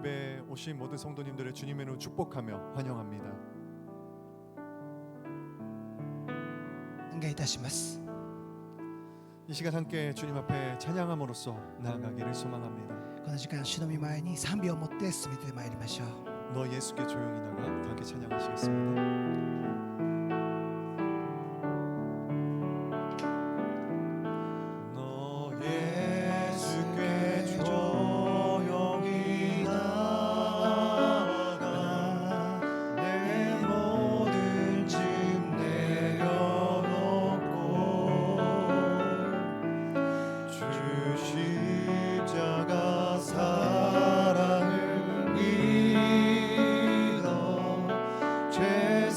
예배에 오신 모든 성도님들을 주님의 이름으로 축복하며 환영합니다. お願いいたします。 이 시간 함께 주님 앞에 찬양함으로써 나아가기를 소망합니다. この時間主の御前に賛美を持って進めてまいりましょう。 너 예수께 조용히 나가 다 함께 찬양하시겠습니다. 너 예수께 조용히 나가 내 모든 짐 내려놓고 주 십자가 사랑을 믿어 죄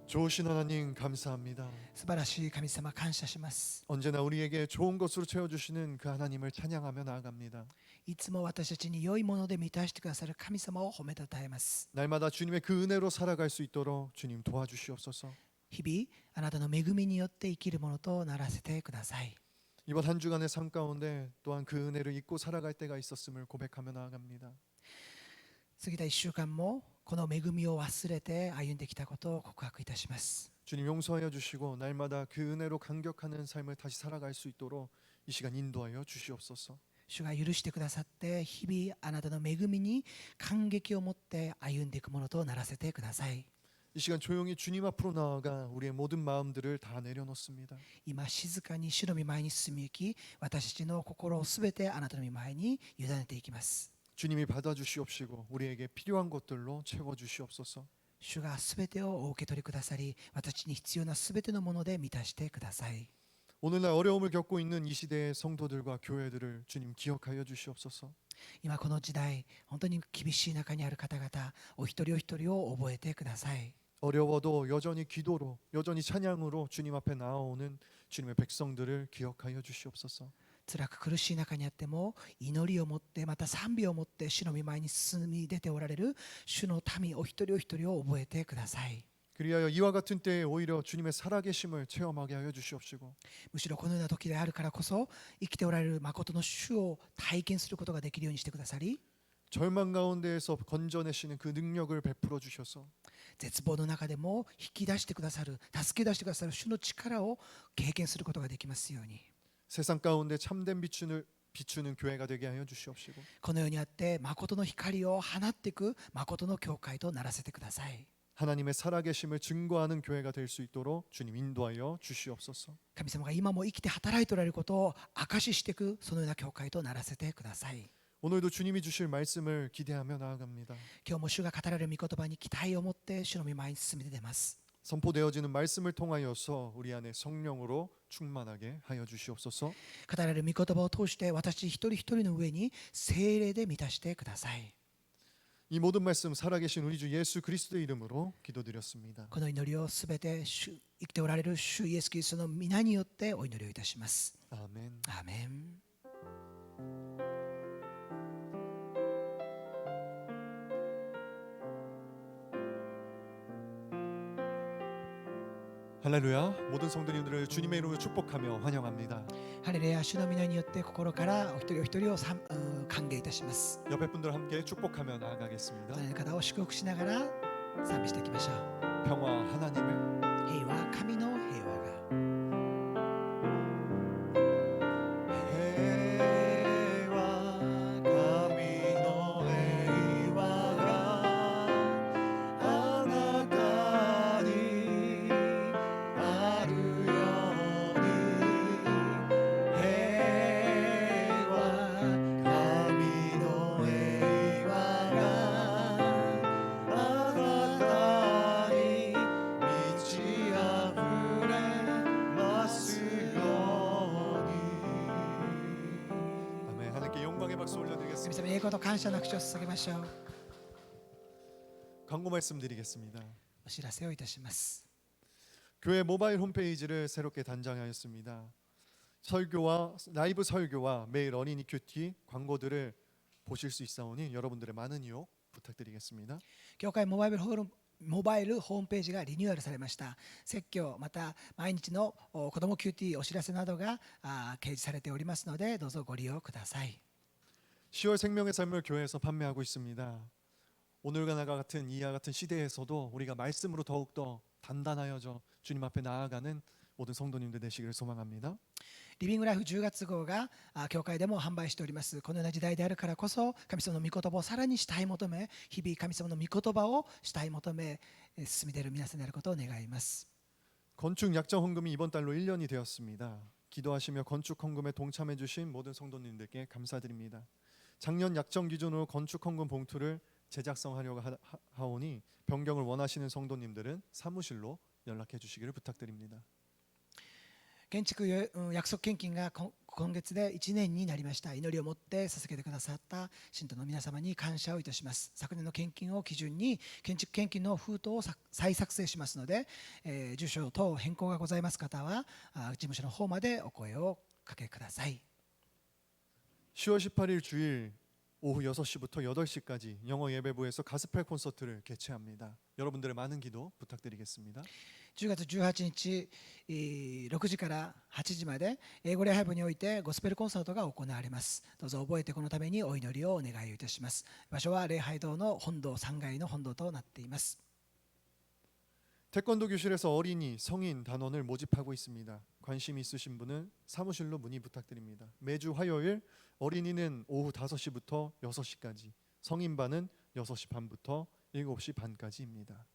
좋으신 하나님 감사합니다. 素晴らしい神様感謝します。 언제나 우리에게 좋은 것으로 채워주시는 그 하나님을 찬양하며 나아갑니다. いつも私たちに良いもので満たしてくださる神様を褒めたたえます。 날마다 주님의 그 은혜로 살아갈 수 있도록 주님 도와주시옵소서. 日々あなたの恵みによって生きるものとならせてください。 이번 한 주간의 삶 가운데 또한 그 은혜를 잊고 살아갈 때가 있었음을 고백하며 나아갑니다. 過ぎた1週間もこの恵みを忘れて歩んできたことを告白いたします。 주님 용서하여 주시고 날마다 그 은혜로 감격하는 삶을 다시 살아갈 수 있도록 이 시간 인도하여 주시옵소서. 主が許してくださって日々あなたの恵みに感激を持って歩んでいくものとならせてください。 이 시간 조용히 주님 앞으로 나아가 우리의 모든 마음들을 다 내려놓습니다. 今静かに主の御前に進み行き、私たちの心をすべてあなたの御前に委ねていきます。 주님이 받아주시옵시고 우리에게 필요한 것들로 채워주시옵소서. 主がすべてをお受け取りくださり、私たちに必要なすべてのもので満たしてください。 오늘날 어려움을 겪고 있는 이 시대의 성도들과 교회들을 주님 기억하여 주시옵소서. 今この時代、本当に厳しい中にある方々、お一人お一人を覚えてください。 어려워도 여전히 기도로 여전히 찬양으로 주님 앞에 나아오는 주님의 백성들을 기억하여 주시옵소서. 辛く苦しい中にあっても祈りを持ってまた賛美を持って主の御前に進み出ておられる主の民お一人お一人を覚えてください。 그리하여 이와 같은 때에 오히려 주님의 살아계심을 체험하게 하여 주시옵시고 むしろこのような時であるからこそ生きておられる誠の主を体験することができるようにしてくださり、 절망 가운데에서 건져내시는 그 능력을 베풀어 주셔서 絶望の中でも引き出してくださる助け出してくださる主の力を経験することができますように、 세상 가운데 참된 비추는 교회가 되게 하여 주시옵시고 このようにあって誠の光を放っていく誠の教会とならせてください。 하나님의 살아계심을 증거하는 교회가 될 수 있도록 주님 인도하여 주시옵소서. 神様が今も生きて働いておられることを証ししていくそのような教会とならせてください。 오늘도 주님이 주실 말씀을 기대하며 나아갑니다. 今日も主が語られる御言葉に期待を持って主の御前に進み出ます。 선포되어지는 말씀을 통하여서 우리 안에 성령으로 충만하게 하여 주시옵소서. 語られる御言葉を通して私一人一人の上に聖霊で満たしてください。 이 모든 말씀 살아계신 우리 주 예수 그리스도의 이름으로 기도드렸습니다. この祈りをすべて生きておられる主イエス・キリストの皆によってお祈りをいたします。 아멘. アーメン。 할렐루야. 모든 성도님들을 주님의 이름으로 축복하며 환영합니다. ハレルヤ、主の皆によって心からお一人お一人を歓迎いたします。 옆에 분들 함께 축복하며 나아가겠습니다. その方を祝福しながら賛美していきましょう。 평화 하나님의 平和、神の平和が。 神様に栄光と感謝の口を捧げましょう。 광고 말씀드리겠습니다. お知らせをいたします。 교회 모바일 홈페이지를 새롭게 단장하였습니다. 설교와 라이브 설교와 매일 어린이 큐티 광고들을 보실 수 있사오니 여러분들의 많은 이용 부탁드리겠습니다. 教会モバイルホームページがリニューアルされました。説教また毎日の子どもキューティーお知らせなどが掲示されておりますので、どうぞご利用ください。 10월 생명의 삶을 교회에서 판매하고 있습니다. 오늘과 나가 같은 이와 같은 시대에서도 우리가 말씀으로 더욱더 단단하여져 주님 앞에 나아가는 모든 성도님들 되시기를 소망합니다. リビングライフ10月号が教会でも販売しております。このような時代であるからこそ神様の御言葉をさらに慕い求め、日々神様の御言葉を慕い求め進み出る皆さんであることを願います。 건축 약정 헌금이 이번 달로 1년이 되었습니다. 기도하시며 건축 헌금에 동참해 주신 모든 성도님들께 감사드립니다. 작년 약정 기준으로 건축 헌금 봉투를 제작성하려고 하오니 변경을 원하시는 성도님들은 사무실로 연락해 주시기를 부탁드립니다. 建築約束献金が今月で1年になりました。祈りを持って捧げてくださった信徒の皆様に感謝をいたします。昨年の献金を基準に建築献金の封筒を再作成しますので、住所等変更がございます方は事務所の方までお声をかけください。 10월 18일 주일 오후 6시부터 8시까지 영어 예배부에서 가스펠 콘서트를 개최합니다. 여러분들의 많은 기도 부탁드리겠습니다. 10月18日6時から8時まで英語礼拝部においてゴスペルコンサートが行われます。どうぞ覚えてこのためにお祈りをお願いいたします。場所は礼拝堂の本堂3階の本堂となっています。 태권도 교실에서 어린이, 성인 단원을 모집하고 있습니다. 관심 있으신 분은 사무실로 문의 부탁드립니다. 매주 화요일 어린이는 오후 5시부터 6시까지, 성인반은 6시 반부터 7시 반까지입니다.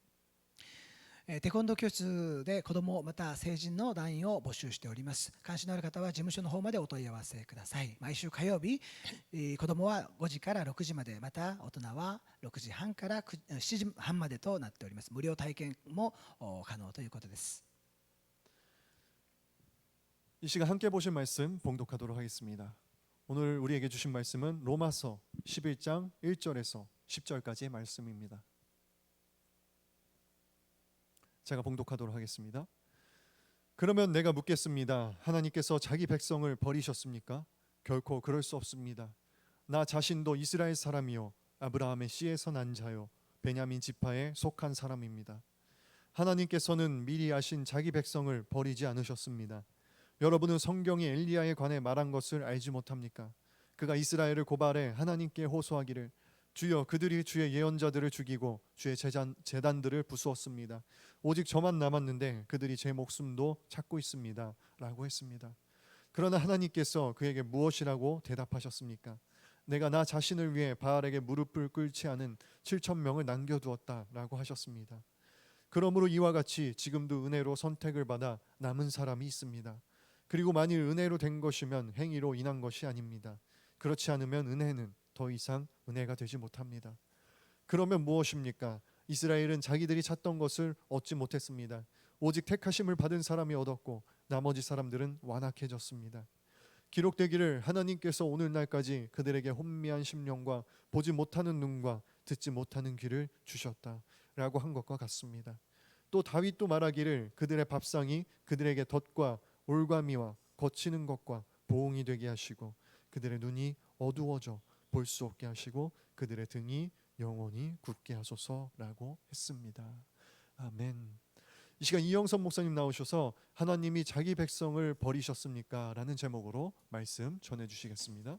テコンドー教室で子どもまた成人の団員を募集しております。関心のある方は事務所の方までお問い合わせください。毎週火曜日、子どもは5時から6時まで、また大人は6時半から7時半までとなっております。無料体験も可能ということです。 이 시간 함께 보실 말씀 봉독하도록 하겠습니다. 오늘 우리에게 주신 말씀은 로마서 11장 1절에서 10절까지의 말씀입니다. 제가 봉독하도록 하겠습니다. 그러면 내가 묻겠습니다. 하나님께서 자기 백성을 버리셨습니까? 결코 그럴 수 없습니다. 나 자신도 이스라엘 사람이요 아브라함의 씨에서 난 자요 베냐민 지파에 속한 사람입니다. 하나님께서는 미리 아신 자기 백성을 버리지 않으셨습니다. 여러분은 성경이 엘리야에 관해 말한 것을 알지 못합니까? 그가 이스라엘을 고발해 하나님께 호소하기를 주여 그들이 주의 예언자들을 죽이고 주의 제단들을 부수었습니다. 오직 저만 남았는데 그들이 제 목숨도 찾고 있습니다. 라고 했습니다. 그러나 하나님께서 그에게 무엇이라고 대답하셨습니까? 내가 나 자신을 위해 바알에게 무릎을 꿇지 않은 7천 명을 남겨두었다 라고 하셨습니다. 그러므로 이와 같이 지금도 은혜로 선택을 받아 남은 사람이 있습니다. 그리고 만일 은혜로 된 것이면 행위로 인한 것이 아닙니다. 그렇지 않으면 은혜는 더 이상 은혜가 되지 못합니다. 그러면 무엇입니까? 이스라엘은 자기들이 찾던 것을 얻지 못했습니다. 오직 택하심을 받은 사람이 얻었고 나머지 사람들은 완악해졌습니다. 기록되기를 하나님께서 오늘날까지 그들에게 혼미한 심령과 보지 못하는 눈과 듣지 못하는 귀를 주셨다라고 한 것과 같습니다. 또 다윗도 말하기를 그들의 밥상이 그들에게 덫과 올가미와 거치는 것과 보응이 되게 하시고 그들의 눈이 어두워져 볼 수 없게 하시고 그들의 등이 영원히 굳게 하소서라고 했습니다. 아멘. 이 시간 이영선 목사님 나오셔서 하나님이 자기 백성을 버리셨습니까? 라는 제목으로 말씀 전해주시겠습니다.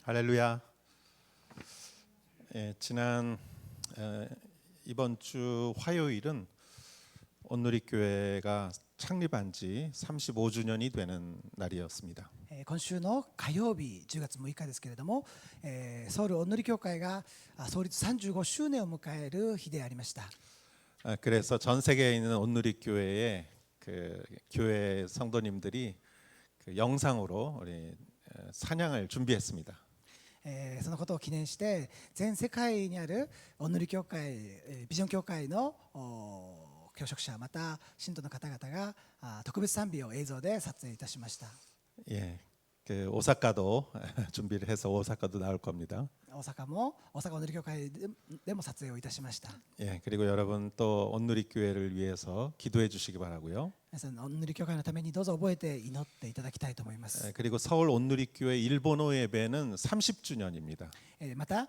할렐루야. 이번 주 화요일은 온누리교회가 창립한 지 35주년이 되는 날이었습니다. 今週の火曜日10月6日ですけれども、ソウルおんぬり教会が創立35周年を迎える日でありました。 그래서 전 세계에 있는 온누리교회의 그 교회 성도님들이 그 영상으로 우리 찬양을 준비했습니다. そのことを記念して全世界にあるおんぬり教会、ビジョン教会の教職者また信徒の方々が特別賛美を映像で撮影いたしました。 예, 그 오사카도 준비를 해서 오사카도 나올 겁니다. 大阪おんぬり教会でも撮影をいたしました。 예, 그리고 여러분 또 온누리교회를 위해서 기도해 주시기 바라고요. 皆さんおんぬり教会のためにどうぞ覚えて祈っていただきたいと思います。 그리고 서울 온누리교회 일본어 예배는 30주년입니다. また、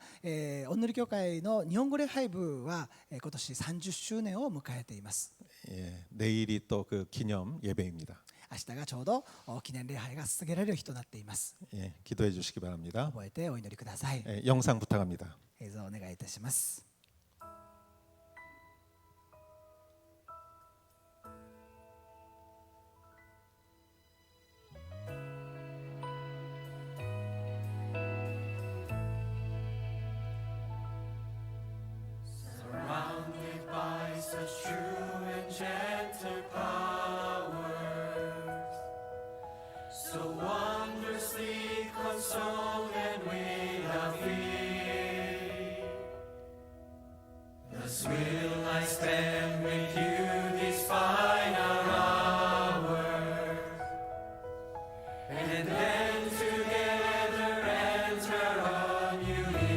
おんぬり教会の日本語礼拝部は今年30周年を迎えています。 예, 내일이 또 그 기념 예배입니다. 明日がちょうど記念礼拝が捧げられる日となっています。 예, 기도해 주시기 바랍니다. 覚えてお祈りください。 예, 영상 부탁합니다. 映像をお願いいたします。 Surrounded by such true and gentle powers, so wondrously consoled and without fear. Thus will I stand with you this final hour, and then together enter a new year.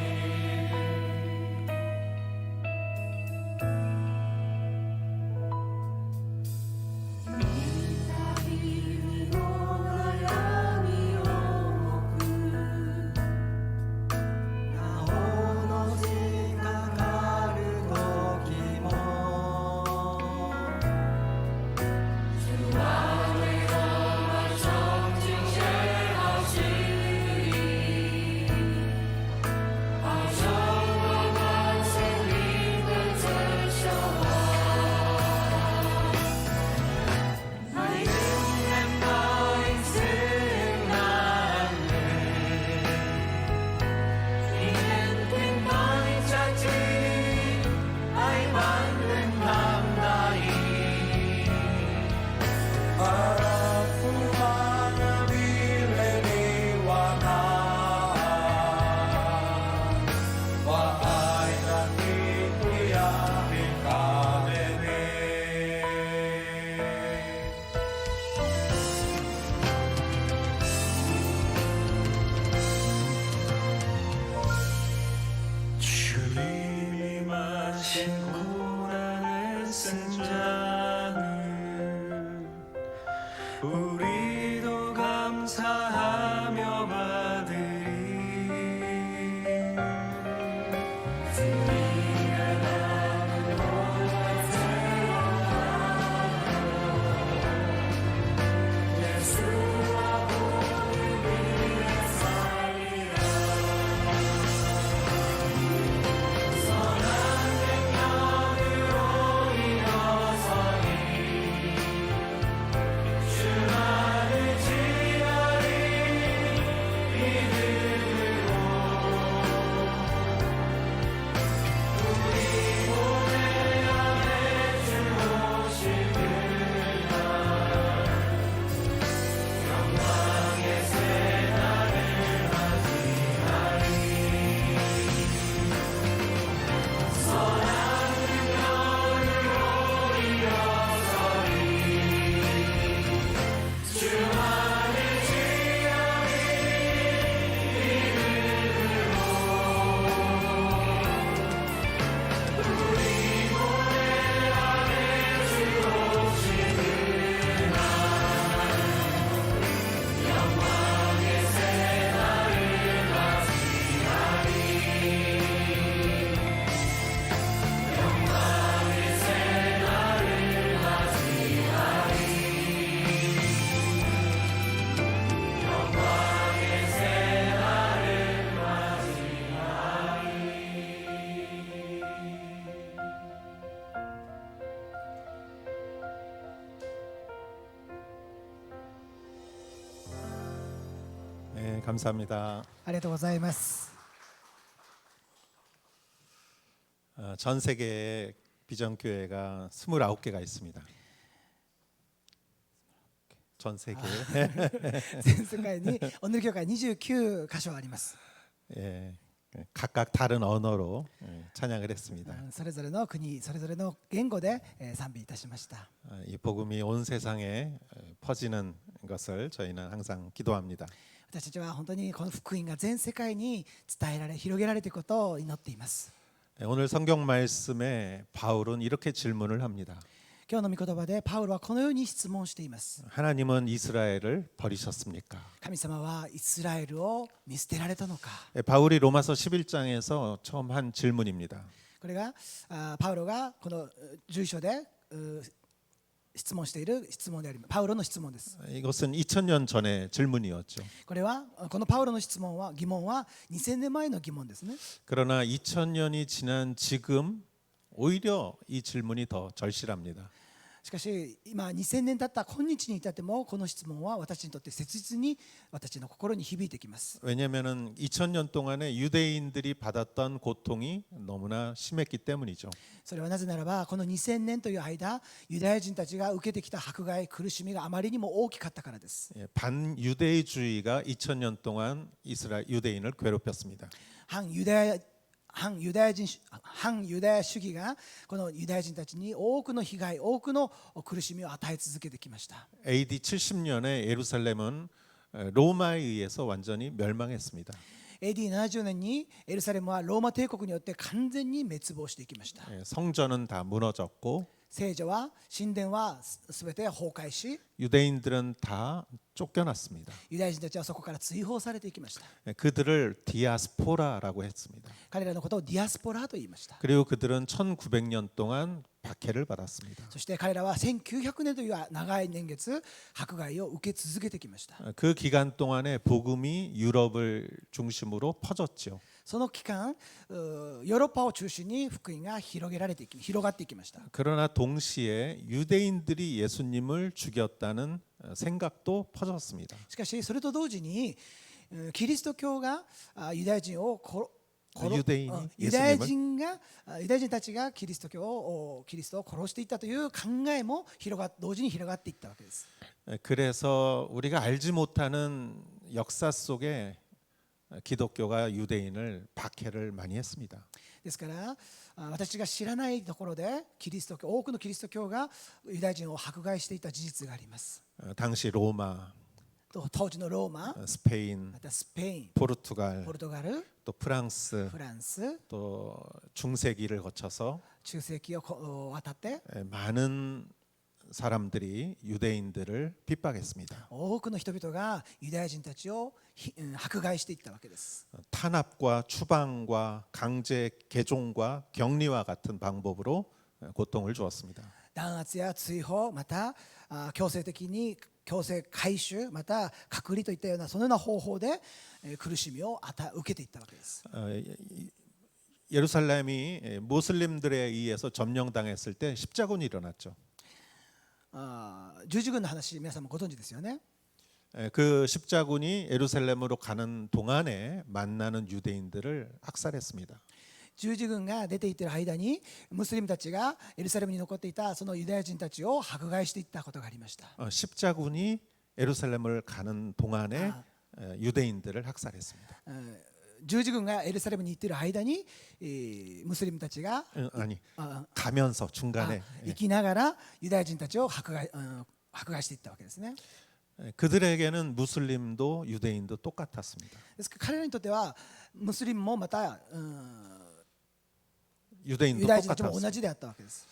주님이 마신 고난의 승자는 우리도 감사하며 받으리. 예, 감사합니다. ありがとうございます。 전 세계에 비전 교회가 29개가 있습니다. 전 세계에 全世界にお祈り教会29箇所あります。 예, 각각 다른 언어로 찬양을 했습니다. それぞれの国、それぞれの言語で賛美いたしました。 이 복음이 온 세상에 퍼지는 것을 저희는 항상 기도합니다. 私たちは本当にこの福音が全世界に伝えられ、広げられていくことを祈っています。 오늘 성경 말씀에 바울은 이렇게 질문을 합니다. 今日の御言葉でパウロはこのように質問しています。 하나님은 이스라엘을 버리셨습니까? 神様はイスラエルを見捨てられたのか。 바울이 로마서 11장에서 처음 한 질문입니다. これがパウロがこの11章で質問している質問であります。パウロの質問です。 이것은 2000년 전의 질문이었죠. これはこのパウロの質問は疑問は2000年前の疑問ですね。 그러나 2000년이 지난 지금 오히려 이 질문이 더 절실합니다. しかし今2000年経った今日に至ってもこの質問は私にとって切実に私の心に響いてきます。 왜냐하면 2000년 동안에 유대인들이 받았던 고통이 너무나 심했기 때문이죠. それはなぜならばこの2000年という間ユダヤ人たちが受けてきた迫害苦しみがあまりにも大きかったからです。 반유대주의가 2000년 동안 이스라엘 유대인을 괴롭혔습니다. 反ユダヤ主義がこのユダヤ人たちに多くの被害多くの苦しみを与え続けてきました。 AD 70년에 예루살렘은 로마에 의해서 완전히 멸망했습니다. AD70 年にエルサレムはローマ帝国によって完全に滅亡していきました。 성전은 다 무너졌고 聖女は神殿はすべて崩壊し 유대인들은 다 쫓겨났습니다. ユダヤ人たちはそこから追放されていきました。 그들을 디아스포라라고 했습니다. 彼らのことをディアスポラと言いました。 그리고 그들은 1900년 동안 박해를 받았습니다. そして彼らは1900年という長い年月迫害を受け続けてきました。 그 기간 동안에 복음이 유럽을 중심으로 퍼졌죠. その期間ヨーロッパを中心に福音が広がっていきました。 그러나 동시에 유대인들이 예수님을 죽였다는 생각도 퍼졌습니다. しかしそれと同時にキリスト教がユダヤ人をユダヤ人たちがキリストを殺していったという考えも同時に広がっていったわけです。 그래서 우리가 알지 못하는 역사 속에 기독교가 유대인을 박해를 많이 했습니다. ですから私が知らないところで多くのキリスト教がユダヤ人を迫害していた事実があります。 당시 로마, 当時のローマ、 스페인, またスペイン、 포르투갈, ポルトガル、 또 프랑스, フランス、 또 중세기를 거쳐서 中世紀を渡って 많은 사람들이 유대인들을 핍박했습니다. 多くの人々がユダヤ人たちを迫害していったわけです。 탄압과 추방과 강제 개종과 격리와 같은 방법으로 고통을 주었습니다. 弾圧や追放また強制的に強制改宗また隔離といったようなそのような方法で苦しみを受けていったわけです。 예루살렘이 무슬림들에 의해서 점령당했을 때 십자군이 일어났죠. 十字軍の話皆さんもご存知ですよね。 그 십자군이 예루살렘으로 가는 동안에 만나는 유대인들을 학살했습니다. 十字軍が出ていっている間にムスリムたちがエルサレムに残っていたそのユダヤ人たちを迫害していったことがありました。 십자군이 예루살렘을 가는 동안에 유대인들을 학살했습니다. 十字軍がエルサレムに行っている間にムスリムたちが 아니 가면서 중간에 行きながらユダヤ人たちを迫害していったわけですね。 그들에게는 무슬림도 유대인도 똑같았습니다. ですから彼らにとってはムスリムもまたユ 유대인도 ダヤ人たちも同 똑같았습니다. じであったわけです。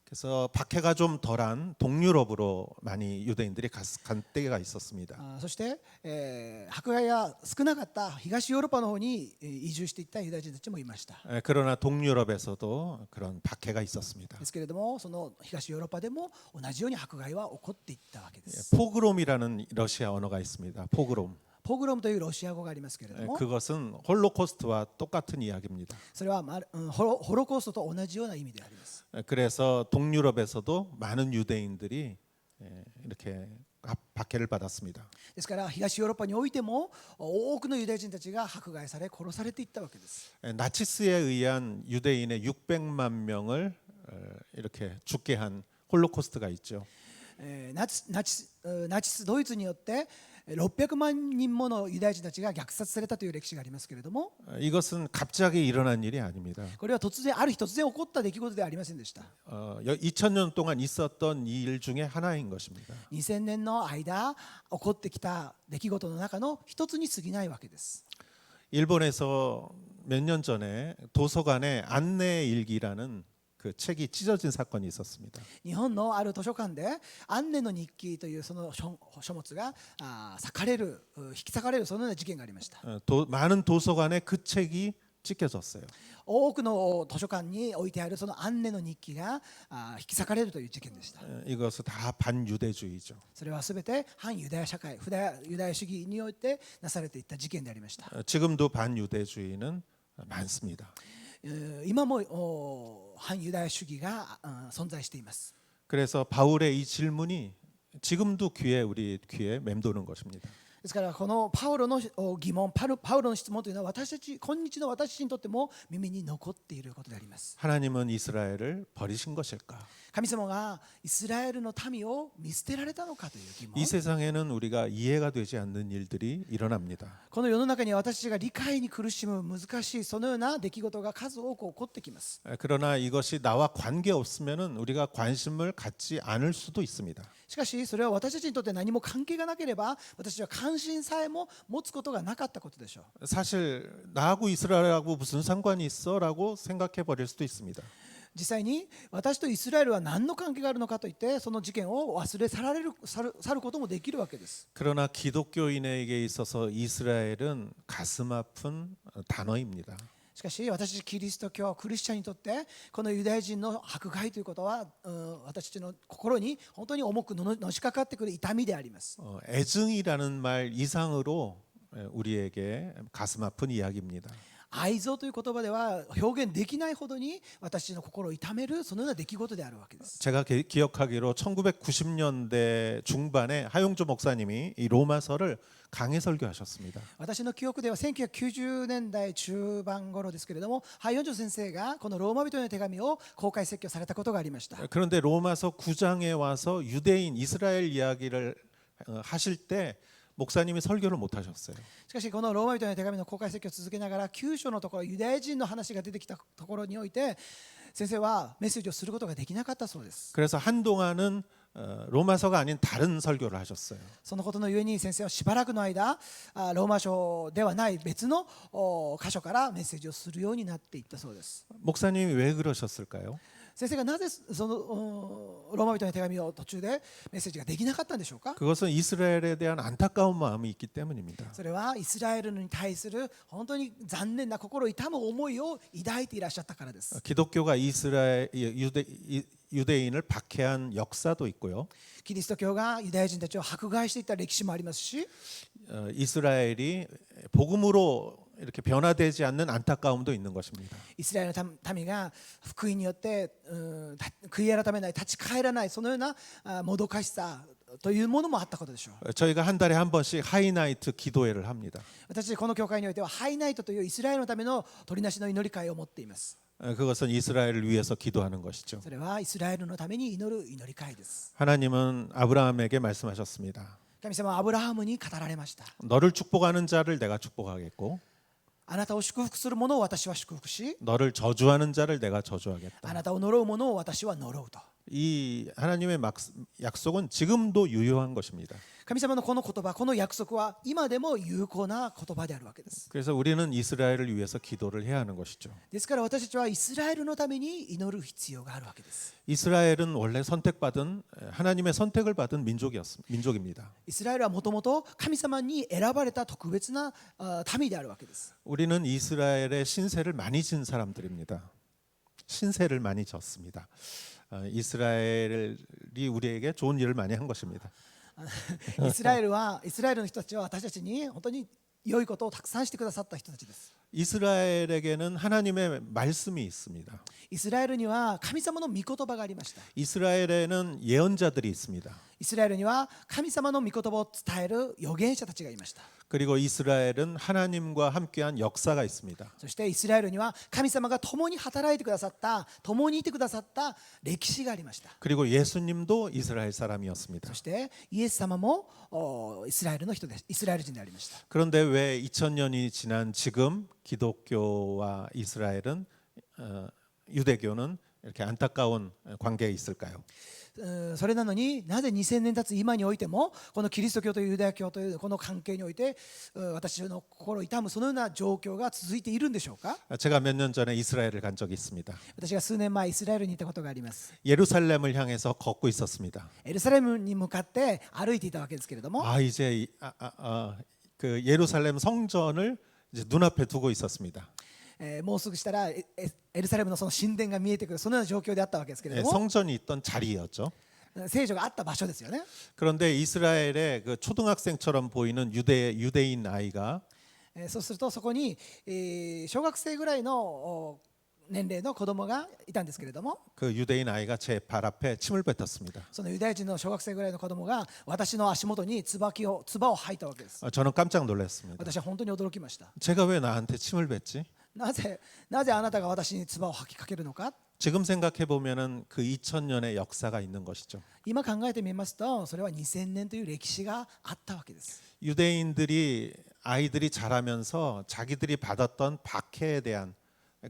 그래서 박해가 좀 덜한 동유럽으로 많이 유대인들이 간 때가 있었습니다. そして、迫害が少なかった東ヨーロッパの方に移住していったユダヤ人たちもいました。 그러나 동유럽에서도 그런 박해가 있었습니다. ですけれどもその東ヨーロッパでも同じように迫害は起こっていったわけです。 포그롬이라는 러시아 언어가 있습니다. 포그롬. ポグロムというロシア語がありますけれども 그것은 홀로코스트와 똑같은 이야기입니다. それはホロコーストと同じような意味であります。 그래서 동유럽에서도 많은 유대인들이 이렇게 박해를 받았습니다. ですから東ヨーロッパにおいても多くのユダヤ人たちが迫害され殺されていったわけです。 나치스에 의한 유대인의 600만 명을 이렇게 죽게 한 홀로코스트가 있죠. ナチスドイツによって600万人ものユダヤ人たちが虐殺されたという歴史がありますけれども 이것은 갑자기 일어난 일이 아닙니다. これはある日突然起こった出来事ではありませんでした。 2000년 동안 있었던 이 일 중에 하나인 것입니다. 2000年の間起こってきた出来事の中の一つに過ぎないわけです。 일본에서 몇 년 전에 도서관에 안내일기라는 그 책이 찢어진 사건이 있었습니다. 日本のある図書館でアンネの日記というその書物が引き裂かれるそのような事件がありました。 많은 도서관에 그 책이 찢겨졌어요. 多くの図書館に置いてあるそのアンネの日記が引き裂かれるという事件でした。 이것은 다 반유대주의죠. それはすべて反ユダヤ社会、ユダヤ主義においてなされていった事件でありました。 지금도 반유대주의는 많습니다. 今も反ユダヤ主義が存在しています。 그래서 바울의 이 질문이 지금도 우리 귀에 맴도는 것입니다. ですからこのパウロの疑問、パウロの質問というのは私たち、今日の私たちにとっても耳に残っていることであります。 하나님은 이스라엘을 버리신 것일까? 神様がイスラエルの民を見捨てられたのかという疑問。 이 세상에는 우리가 이해가 되지 않는 일들이 일어납니다. この世の中には私たちが理解に苦しむ難しいそのような出来事が数多く起こってきます。 그러나 이것이 나와 관계 없으면은 우리가 관심을 갖지 않을 수도 있습니다. しかしそれは私たちにとって何も関係がなければ私たちは関心さえも持つことがなかったことでしょう。 사실 나하고 이스라엘하고 무슨 상관이 있어라고 생각해 버릴 수도 있습니다. 実際に私とイスラエルは何の関係があるのかといってその事件を忘れ去ることもできるわけです。 그러나 기독교인에게 있어서 이스라엘은 가슴 아픈 단어입니다. しかし私たちキリスト教クリスチャンにとってこのユダヤ人の迫害ということは私たちの心に本当に重くのしかかってくる痛みであります。 애증이라는 말 이상으로 우리에게 가슴 아픈 이야기입니다. 愛憎という言葉では表現できないほどに私たちの心を痛めるそのような出来事であるわけです。 제가 기억하기로 1990년대 중반에 하용조 목사님이 이 로마서를 강해 설교하셨습니다. 私の記憶では1990年代中盤頃ですけれども、ハイヨンジョ先生がこのローマ人への手紙を公開説教されたことがありました。 그런데 로마서 9장에 와서 유대인 이스라엘 이야기를 하실 때 목사님이 설교를 못 하셨어요. しかしこのローマ人への手紙の公開説教を続けながら9章のところユダヤ人の話が出てきたところにおいて先生はメッセージをすることができなかったそうです。 그래서 한동안은 로마서가 아닌 다른 설교를 하셨어요. そのことのゆえに先生はしばらくの間ローマ書ではない別の箇所からメッセージをするようになっていったそうです。 목사님이 왜 그러셨을까요? 先生がなぜそのローマ人への手紙を途中でメッセージができなかったんでしょうか。 그것은 이스라엘에 대한 안타까운 마음이 있기 때문입니다. それはイスラエルに対する本当に残念な心痛む思いを抱いていらっしゃったからです。 기독교가 유대인을 박해한 역사도 있고요. キリスト教がユダヤ人たちを迫害していった歴史もありますし、 이스라엘이 복음으로 이렇게 변화되지 않는 안타까움도 있는 것입니다. イスラエルの民が福音によって悔い改めない、立ち返らないそのようなもどかしさというものもあったことでしょう。 저희가 한 달에 한 번씩 하이나이트 기도회를 합니다. 私たちこの教会においてはハイナイトというイスラエルのための取りなしの祈り会を持っています。 그것은 이스라엘을 위해서 기도하는 것이죠. それはイスラエルのために祈る祈り会です。 하나님은 아브라함에게 말씀하셨습니다. 神様はアブラハムに語られました。 너를 축복하는 자를 내가 축복하겠고 あなたを祝福する者を私は祝福し、 너를 저주하는 자를 내가 저주하겠다. あなたを呪う者を私は呪うと。 이 하나님의 약속은 지금도 유효한 것입니다. 神様のこの言葉、この約束は今でも有効な言葉であるわけです。 그래서 우리는 이스라엘을 위해서 기도를 해야 하는 것이죠. ですから私たちはイスラエルのために祈る必要があるわけです。 이스라엘은 원래 선택받은 하나님의 선택을 받은 민족입니다. イスラエルはもともと神様に選ばれた特別な民であるわけです。 우리는 이스라엘의 신세를 많이 진 사람들입니다. 신세를 많이 졌습니다. 이스라엘이 우리에게 좋은 일을 많이 한 것입니다. イスラエルの人たちは私たちに本当に良いことをたくさんしてくださった人たちです。 이스라엘에게는 하나님의 말씀이 있습니다. イスラエルには神様の御言葉がありました。 이스라엘에는 예언자들이 있습니다. イスラエルには神様の御言葉を伝える預言者たちがいました。 그리고 이스라엘은 하나님과 함께한 역사가 있습니다. そしてイスラエルには神様が共に働いてくださった、共にいてくださった歴史がありました。 그리고 예수님도 이스라엘 사람이었습니다. そしてイエス様もイスラエルの人です。イスラエル人でありました。 그런데 왜 2000년이 지난 지금 기독교와 이스라엘은 유대교는 이렇게 안타까운 관계에 있을까요? それなのになぜ2000年経つ今においてもこのキリスト教とユダヤ教というこの関係において私の心を痛むそのような状況が続いているんでしょうか。 제가 몇 년 전에 이스라엘을 간 적이 있습니다. 私が数年前イスラエルに行ったことがあります。 예루살렘을 향해서 걷고 있었습니다. エルサレムに向かって歩いていたわけですけれども、 이제 그 예루살렘 성전을 이제 눈앞에 두고 있었습니다. もうすぐしたらエルサレムのその神殿が見えてくるそのような状況であったわけですけれ 예, ども 성전이 있던 자리였죠. 聖女があった場所ですよね。 그런데 이스라엘의 그 초등학생처럼 보이는 유대인 아이가 そうするとそこに小学生ぐらいの年齢の子供がいたんですけれども 그 유대인 아이가 제 발 앞에 침을 뱉었습니다. そのユダヤ人の小学生ぐらいの子供が私の足元に唾を吐いたわけです。 저는 깜짝 놀랐습니다. 私は本当に驚きました。 제가 왜 나한테 침을 뱉지? なぜあなたが私に唾を吐きかけるのか。 지금 생각해 보면은 그 2000년의 역사가 있는 것이죠. 今考えてみますとそれは2000年という歴史があったわけです。 아이들이 자라면서 자기들이 받았던 박해에 대한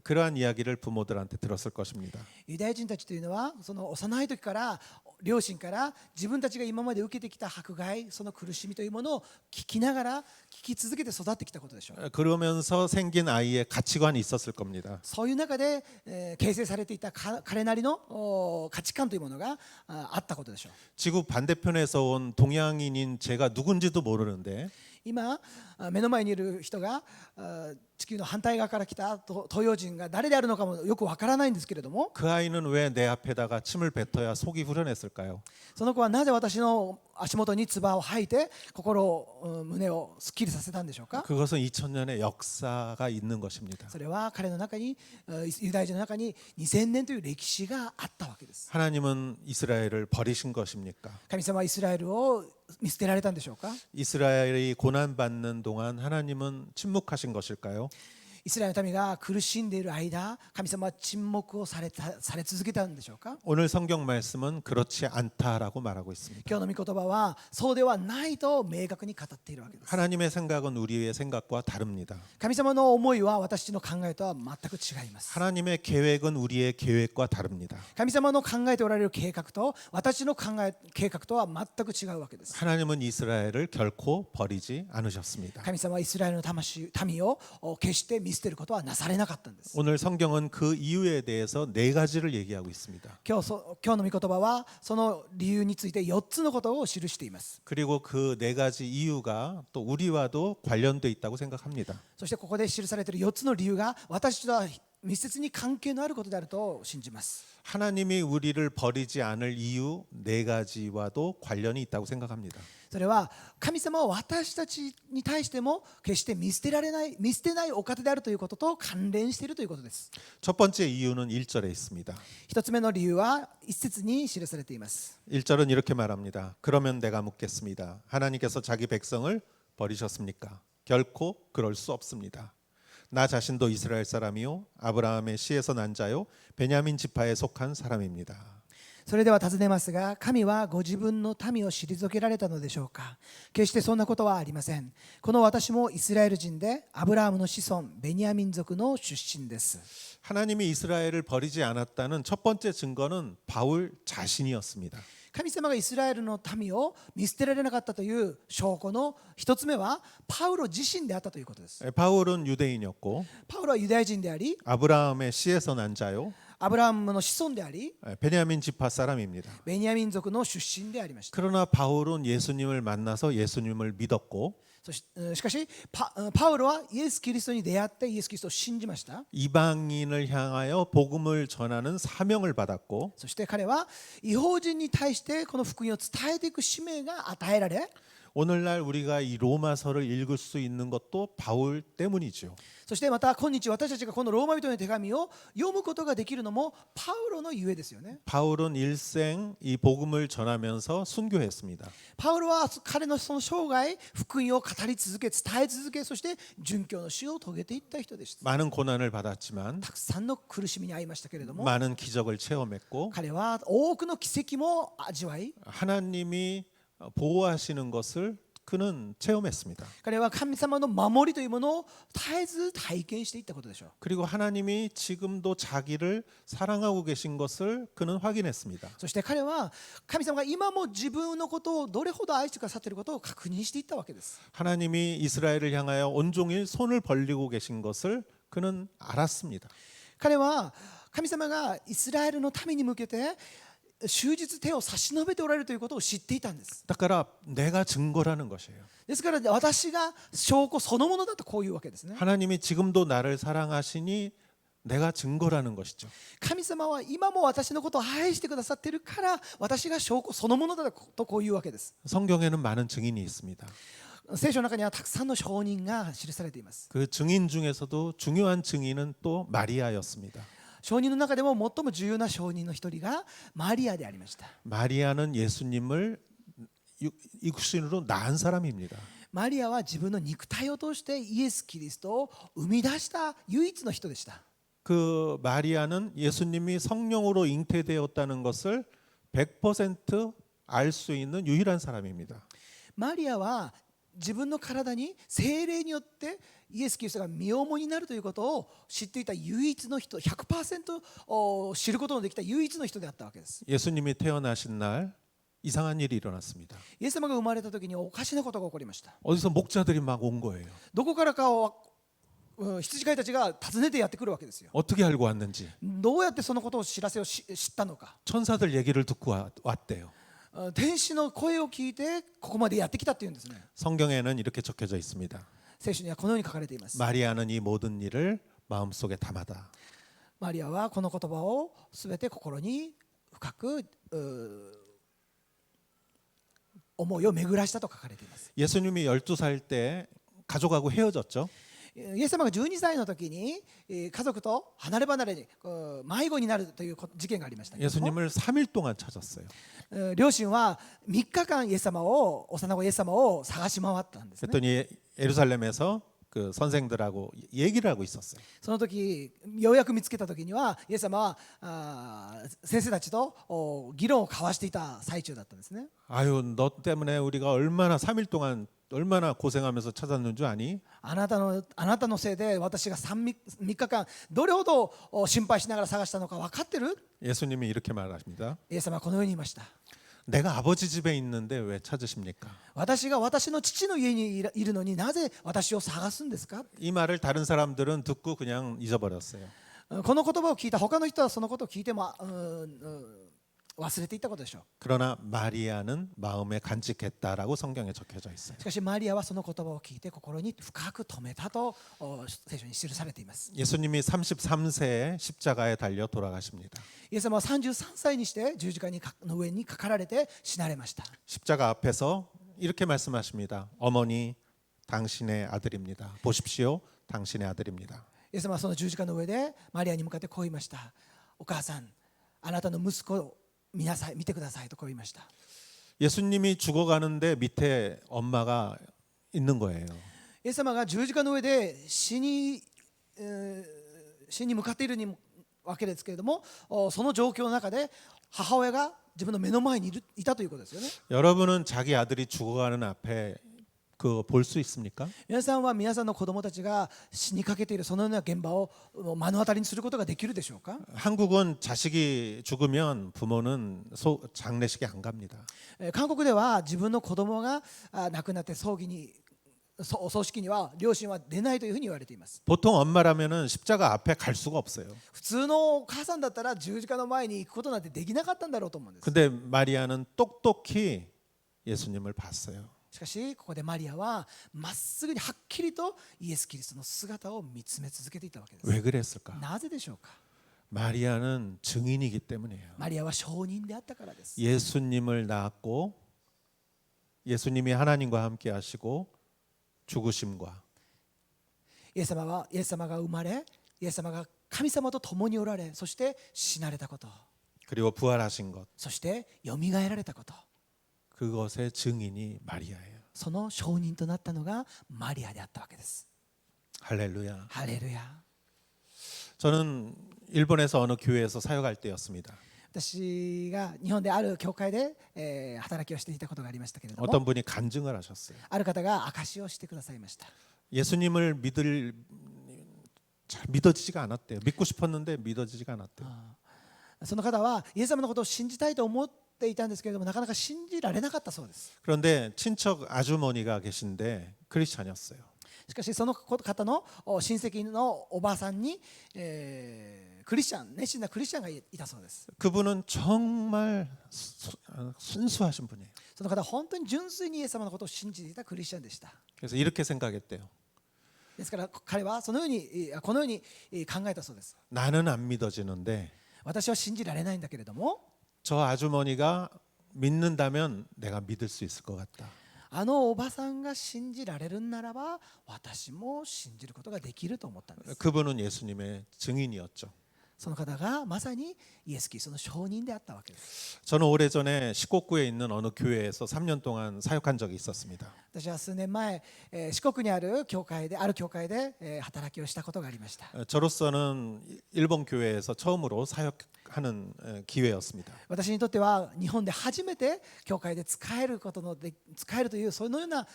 그러한 이야기를 부모들한테 들었을 것입니다. ユダヤ人たちというのはその幼い時から両親から自分たちが今まで受けてきた迫害その苦しみというものを聞きながら聞き続けて育ってきたことでしょう。 그러면서 생긴 아이의 가치관이 있었을 겁니다. そういう中で、形成されていた彼なりの価値観というものがあったことでしょう。 지구 반대편에서 온 동양인인 제가 누군지도 모르는데 今目の前にいる人が地球の反対側から来た東洋人が誰であるのかもよくわからないんですけれども 그 아이는 왜 내 앞에다가 침을 뱉어야 속이 후련했을까요? その子はなぜ私の足元に唾を吐いて胸をすっきりさせたんでしょうか。 그것은 2000년의 역사가 있는 것입니다. それは彼の中にユダヤ人の中に2000年という歴史があったわけです。 하나님은 이스라엘을 버리신 것입니까? 神様はイスラエルを見捨てられたんでしょうか。 이스라엘이 고난받는 동안 하나님은 침묵하신 것일까요? イスラエルの民が苦しんでいる間神様は沈黙をされ続けたんでしょうか。 오늘 성경 말씀은 그렇지 않다라고 말하고 있습니다. 今日の御言葉はそうではないと明確に語っているわけです。 하나님의 생각은 우리의 생각과 다릅니다. 神様の思いは私の考えとは全く違います。 하나님의 계획은 우리의 계획과 다릅니다. 神様の考えておられる計画と私の計画とは全く違うわけです。 하나님은 이스라엘을 결코 버리지 않으셨습니다. 神様はイスラエルの民を決して見捨てることはなされなかったんです。 오늘 성경은 그 이유에 대해서 네 가지를 얘기하고 있습니다. 今日の御言葉はその理由について4つのことを記しています。 그리고 그 네 가지 이유가 또 우리와도 관련돼 있다고 생각합니다. そしてここで記されている4つの理由が私とは密接に関係のあることであると信じます。 하나님이 우리를 버리지 않을 이유 네 가지와도 관련이 있다고 생각합니다. それは神様は私たちに対しても決して見捨てないお方であるということと関連しているということです。 첫 번째 이유는 1절에 있습니다. 一つ目の理由は一節に記されています。 1절은 이렇게 말합니다. 그러면 내가 묻겠습니다. 하나님께서 자기 백성을 버리셨습니까? 결코 그럴 수 없습니다. 나 자신도 이스라엘 사람이요 아브라함의 씨에서 난 자요 베냐민 지파에 속한 사람입니다. それでは尋ねますが、神はご自分の民を退けられたのでしょうか。決してそんなことはありません。この私もイスラエル人でアブラハムの子孫ベニヤ民族の出身です。 하나님이 이스라엘을 버리지 않았다는 첫 번째 증거는 바울 자신이었습니다. 神様がイスラエルの民を見捨てられなかったという証拠の一つ目はパウロ自身であったということです。 바울은 유대인이었고 パウロはユダヤ人であり 아브라함의 씨에서 난 자요 アブラハムの子孫であり 베냐민 지파 사람입니다. ベニヤ民族の出身でありました。 그러나 바울은 예수님을 만나서 예수님을 믿었고 しかしパウロはイエス・キリストに出会ってイエス・キリストを信じました。 이방인을 향하여 복음을 전하는 사명을 받았고 そして彼は異邦人に対してこの福音を伝えていく使命が与えられ 오늘날 우리가 이 로마서를 읽을 수 있는 것도 바울 때문이죠. そしてまた今日私たちがこのローマ人の手紙を読むことができるのもパウロのゆえですよね。 바울은 일생 이 복음을 전하면서 순교했습니다. パウロは彼のその生涯福音を語り続け伝え続けそして殉教の死を遂げていった人でした。 많은 고난을 받았지만 たくさんの苦しみに遭いましたけれども 많은 기적을 체험했고 彼は多くの奇跡も味わい 하나님이 보호하시는 것을 그는 체험했습니다. 彼は神様の守りというものを絶えず体験していったことでしょう。 그리고 하나님이 지금도 자기를 사랑하고 계신 것을 그는 확인했습니다. そして彼は神様が今も自分のことをどれほど愛してくださっていることを確認していったわけです。 하나님이 이스라엘을 향하여 온종일 손을 벌리고 계신 것을 그는 알았습니다. 彼は神様がイスラエルの民に向けて終日手を差し伸べておられるということを知っていたんです。 だから내가 증거라는 것이에요. ですから私が証拠そのものだとこういうわけですね。 하나님이 지금도 나를 사랑하시니 내가 증거라는 것이죠. 神様は今も私のことを愛してくださっているから私が証拠そのものだとこういうわけです。 성경에는 많은 증인이 있습니다. 聖書の中にはたくさんの証人が記されています。 그 증인 중에서도 중요한 증인은 또 마리아였습니다. 証人の中でも最も重要な証人の一人がマリアでありました。 마리아는 예수님을 육신으로 낳은 사람입니다. マリアは自分の肉体を通してイエス・キリストを生み出した唯一の人でした。 그 마리아는 예수님이 성령으로 잉태되었다는 것을 100% 알 수 있는 유일한 사람입니다. マリアは自分の体に聖霊によってイエス・キリストが身重になるということを知っていた唯一の人、 100% 知ることのできた唯一の人であったわけです。 예수님이 태어나신 날 이상한 일이 일어났습니다. イエス様が生まれた時におかしなことが起こりました。 어디서 목자들이 막 온 거예요. どこからかを羊飼いたちが訪ねてやってくるわけですよ。 어떻게 알고 왔는지 どうやってそのことを知らせを知ったのか。 천사들 얘기를 듣고 왔대요. 天使の声を聞いてここまでやってきたっていうんですね。 성경에는 이렇게 적혀져 있습니다. 聖書にはこのように書かれています。 마리아는 이 모든 일을 마음속에 담아다. マリアはこの言葉をすべて心に深く思いを巡らしたと書かれています。 예수님이 12살 때 가족하고 헤어졌죠. イエス様が12歳の時に家族と離れ離れに迷子になるという事件がありましたけれども、 예수님을 3일 동안 찾았어요. 両親は3日間イエス様を幼子イエス様を探し回ったんですね。 그랬더니 예루살렘에서 그 선생들하고 얘기를 하고 있었어요. その時ようやく見つけた時にはイエス様は先生たちと議論を交わしていた最中だったんですね。 아유, 너 때문에 우리가 얼마나 3일 동안 얼마나 고생하면서 찾았는 줄 아니? あなたのせいで私が3日間どれほど心配しながら探したのか分かってる？ 예수님이 이렇게 말하십니다. イエス様はこのように言いました。 내가 아버지 집에 있는데 왜 찾으십니까? 私が私の父の家にいるのになぜ私を探すんですか？ 이 말을 다른 사람들은 듣고 그냥 잊어버렸어요. この言葉を聞いた他の人はそのことを聞いても忘れていったことでしょう。 그러나 마리아는 마음에 간직했다라고 성경에 적혀져 있어요. しかしマリアはその言葉を聞いて心に深く留めたと聖書に記されています。 예수님이 33세에 십자가에 달려 돌아가십니다. イエス様は33歳にして十字架の上にかかられて死なれました。 십자가 앞에서 이렇게 말씀하십니다. 어머니, 당신의 아들입니다. 보십시오, 당신의 아들입니다. イエス様はその十字架の上でマリアに向かってこう言いました。お母さん、あなたの息子を見なさい、見てくださいとこう言いました。 예수님이 죽어가는데 밑에 엄마가 있는 거예요. イエス様が十字架の上で死に向かっているわけですけれども、その状況の中で母親が自分の目の前にいたということですよね。 여러분은 자기 아들이 죽어가는 앞에 그 볼 수 있습니까? 皆さんは皆さんの子供たちが死にかけているそのような現場を目の当たりにすることができるでしょうか？ 한국은 자식이 죽으면 부모는 장례식에 안 갑니다. 韓国では自分の子供が亡くなって葬式には両親は出ないというふうに言われています。 보통 엄마라면은 십자가 앞에 갈 수가 없어요. 普通のお母さんだったら十字架の前に行くことなんてできなかったんだろうと思うんです。 근데 마리아는 똑똑히 예수님을 봤어요. しかしここでマリアはまっすぐにはっきりとイエス・キリストの姿を見つめ続けていたわけです。 왜 그랬을까? なぜでしょうか？ 마리아는 증인이기 때문이에요. マリアは証人であったからです。 예수님을 낳았고 예수님이 하나님과 함께 하시고 죽으심과 イエス様が生まれ、イエス様が神様と共におられ、そして死なれたこと、 그리고 부활하신 것, そしてよみがえられたこと、 그것의 증인이 마리아예요. その証人となったのがマリアであったわけです。 할렐루야. ハレルヤ。 저는 일본에서 어느 교회에서 사역할 때였습니다. 私が日本である教会で、働きをしていたことがありましたけれども、 어떤 분이 간증을 하셨어요. ある方が証しをしてくださいました。 예수님을 잘 믿어지지가 않았대요. 믿고 싶었는데 믿어지지가 않았대요. その方はイエス様のことを信じたいと思っていたんですけれども、なかなか信じられなかったそうです。 그런데 친척 아주머니가 계신데 크리스찬이었어요. しかしその方の親戚のおばさんに、クリスチャン、熱心なクリスチャンがいたそうです。 그분은 정말 순수하신 분이에요. その方は本当に純粋にイエス様のことを信じていたクリスチャンでした。 그래서 이렇게 생각했대요. ですから彼はそのようにこのように考えたそうです。 나는 안 믿어지는데 私は信じられないんだけれども、 저 아주머니가 믿는다면 내가 믿을 수 있을 것 같다. あのおばさんが信じられるならば私も信じることができると思ったんです。 그분은 예수님의 증인이었죠. その方がまさにイエス・キリストの証人であったわけです。 저는 오래전에 시곡구에 있는 어느 교회에서 3년 동안 사역한 적이 있었습니다. 私は数年前、四国にある教会で働きをしたことがありました。 저로서는 일본 교회에서 처음으로 사역하는 기회였습니다. 私にとっては日本で初めて教会で使えるというそのような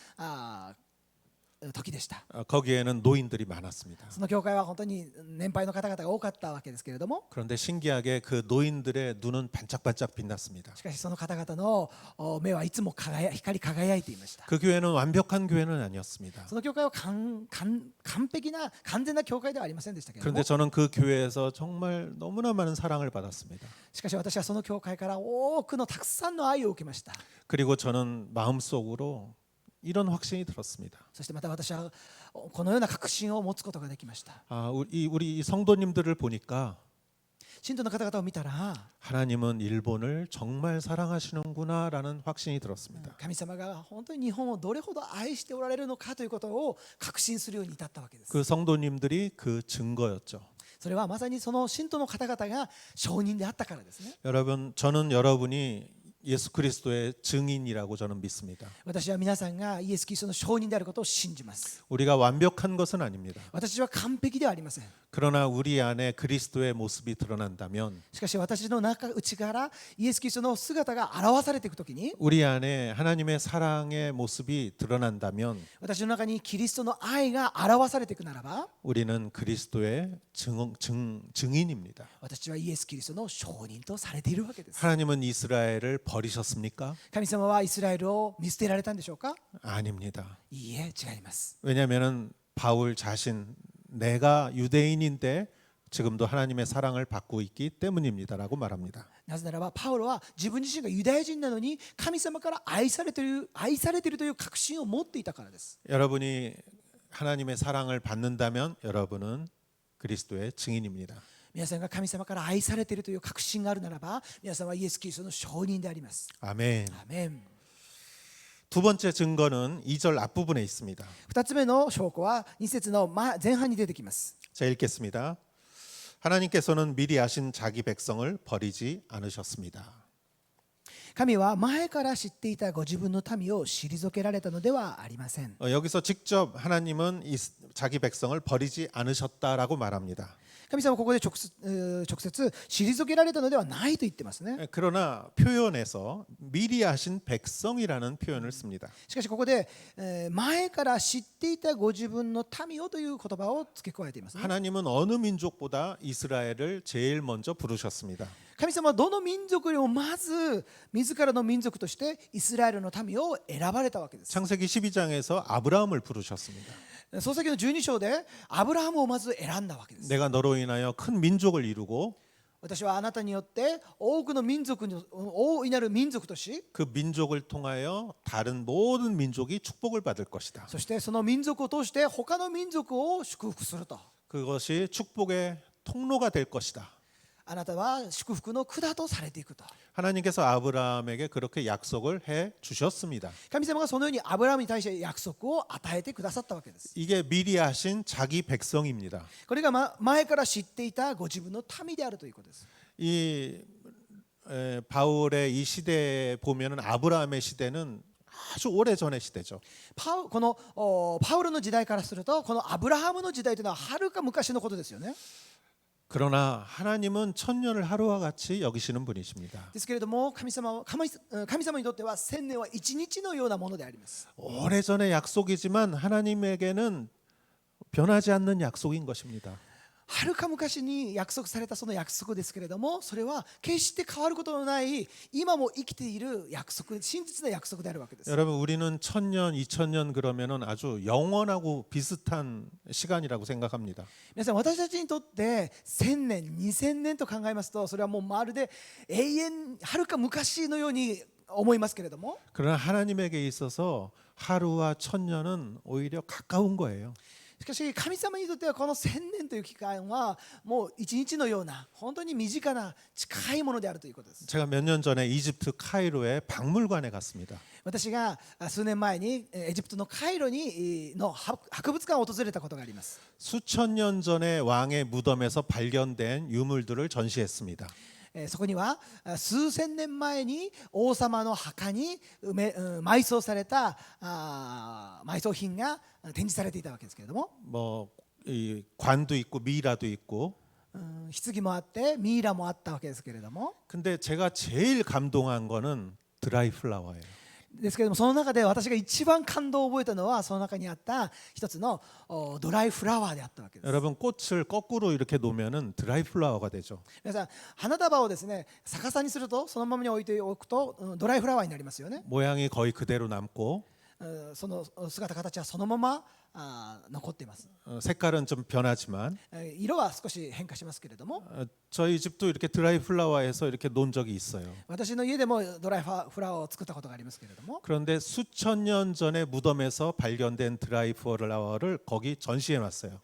時でした。 거기에는 노인들이 많았습니다. その教会は本当に年配の方々が多かったわけですけれども、 그런데 신기하게 그 노인들의 눈은 반짝반짝 빛났습니다. しかしその方々の目はいつも光り輝いていました。 그 교회는 완벽한 교회는 아니었습니다. その教会は完全な教会ではありませんでしたけれども、 그런데 저는 그 교회에서 정말 너무나 많은 사랑을 받았습니다. しかし私はその教会から多くのたくさんの愛を受けました。 그리고 저는 마음속으로 이런 확신이 들었습니다. そしてまた私はこのような確信を持つことができました。 우리 성도님들을 보니까 信徒の方々を見たら 하나님은 일본을 정말 사랑하시는구나라는 확신이 들었습니다. 神様が本当に日本をどれほど愛しておられるのかということを確信するように至ったわけです。 그 성도님들이 그 증거였죠. それはまさにその信徒の方々が証人であったからですね。 여러분, 저는 여러분이 예수 그리스도의 증인이라고 저는 믿습니다. 私は皆さんがイエス・キリストの証人であることを信じます。 우리가 완벽한 것은 아닙니다. 私は完璧ではありません。 그러나 우리 안에 그리스도의 모습이 드러난다면 しかし私の内からイエス・キリストの姿が表されていくときに、 우리 안에 하나님의 사랑의 모습이 드러난다면 私の中にキリストの愛が表されていくならば、 우리는 그리스도의 증인입니다. 私はイエス・キリストの証人とされているわけです。 하나님은 이스라엘을 버리셨습니까? 神様はイスラエルを見捨てられたんでしょうか？ 아닙니다. いいえ、違います。 왜냐하면 바울 자신 내가 유대인인데 지금도 하나님의 사랑을 받고 있기 때문입니다라고 말합니다. なぜならばパウロは自分自身がユダヤ人なのに神様から愛されているという確信を持っていたからです。 여러분이 하나님의 사랑을 받는다면 여러분은 그리스도의 증인입니다. 皆さんが神様から愛されているという確信があるならば、皆さんはイエス・キリストの証人であります。 아멘. アーメン。 두 번째 증거는 2절 앞부분에 있습니다. 2つ目の証拠は2節の前半に出てきます。 자, 읽겠습니다. 하나님께서는 미리 아신 자기 백성을 버리지 않으셨습니다. 神は前から知っていたご自分の民を退けられたのではありません。 여기서 직접 하나님은 자기 백성을 버리지 않으셨다라고 말합니다. 神様はここで直接退けられたのではないと言ってますね。 그러나 표현에서 미리 아신 백성이라는 표현을 씁니다. しかしここで前から知っていたご自分の民をという言葉を付け加えていますね。 하나님은 어느 민족보다 이스라엘을 제일 먼저 부르셨습니다. 神様はどの民族よりもまず自らの民族としてイスラエルの民を選ばれたわけです。 창세기 12장에서 아브라함을 부르셨습니다. 創世記の12章でアブラハムをまず選んだわけです。 내가 너로 인하여 큰 민족을 이루고 私はあなたによって多くの民族に大いなる民族とし、 그 민족을 통하여 다른 모든 민족이 축복을 받을 것이다. そしてその民族を通して他の民族を祝福すると。 그것이 축복의 통로가 될 것이다. あなたは祝福の管とされていくと。 하나님께서 아브라함에게 그렇게 약속을 해 주셨습니다. 神様がそのようにアブラハムに対して約束を与えてくださったわけです。 이게 미리 하신 자기 백성입니다. これが前から知っていたご自分の民であるということです。 바울의 이 시대에 보면은 아브라함의 시대는 아주 오래 전의 시대죠. このパウロの時代からするとこのアブラハムの時代というのははるか昔のことですよね。 그러나 하나님은 천년을 하루와 같이 여기시는 분이십니다. ですけれども神様にとっては千年は一日のようなものであります。 오래전의 약속이지만 하나님에게는 변하지 않는 약속인 것입니다. はるか昔に約束されたその約束ですけれども、それは決して変わることのない今も生きている約束、真実な約束であるわけです。 여러분 우리는 1000년, 2000년 그러면은 아주 영원하고 비슷한 시간이라고 생각합니다. 皆さん、私たちにとって1000年2000年と考えますと、それはもうまるで永遠、はるか昔のように思いますけれども、 그러나 하나님에게 있어서 하루와 1000년은 오히려 가까운 거예요. しかし神様にとってはこの1000年という期間はもう一日のような本当に身近な近いものであるということです。 제가 몇 년 전에 이집트 카이로의 박물관에 갔습니다. 私が数年前にエジプトのカイロの博物館を訪れたことがあります。 수천 년 전에 왕의 무덤에서 발견된 유물들을 전시했습니다. そこには数千年前に王様の墓に埋葬された埋葬品が展示されていたわけですけれども、 뭐 이 관도 있고 미라도 있고. 棺もあってミイラもあったわけですけれども、 근데 제가 제일 감동한 거는 드라이 플라워예요. ですけれども、その中で私が一番感動を覚えたのはその中にあった一つのドライフラワーであったわけです。 여러분 꽃을 거꾸로 이렇게 놓으면은 드라이 플라워가 되죠. 皆さん、花束をですね逆さにするとそのままに置いておくとドライフラワーになりますよね。 모양이 거의 그대로 남고 その姿形はそのまま残っています。 색깔은 좀 변하지만 色は少し変化しますけれども、 저희 집도 이렇게 드라이 플라워에서 이렇게 놓은 적이 있어요. 私の家でもドライフラワーを作ったことがありますけれども、 그런데 수천 년 전에 무덤에서 발견된 드라이 플라워를 거기 전시해 놨어요.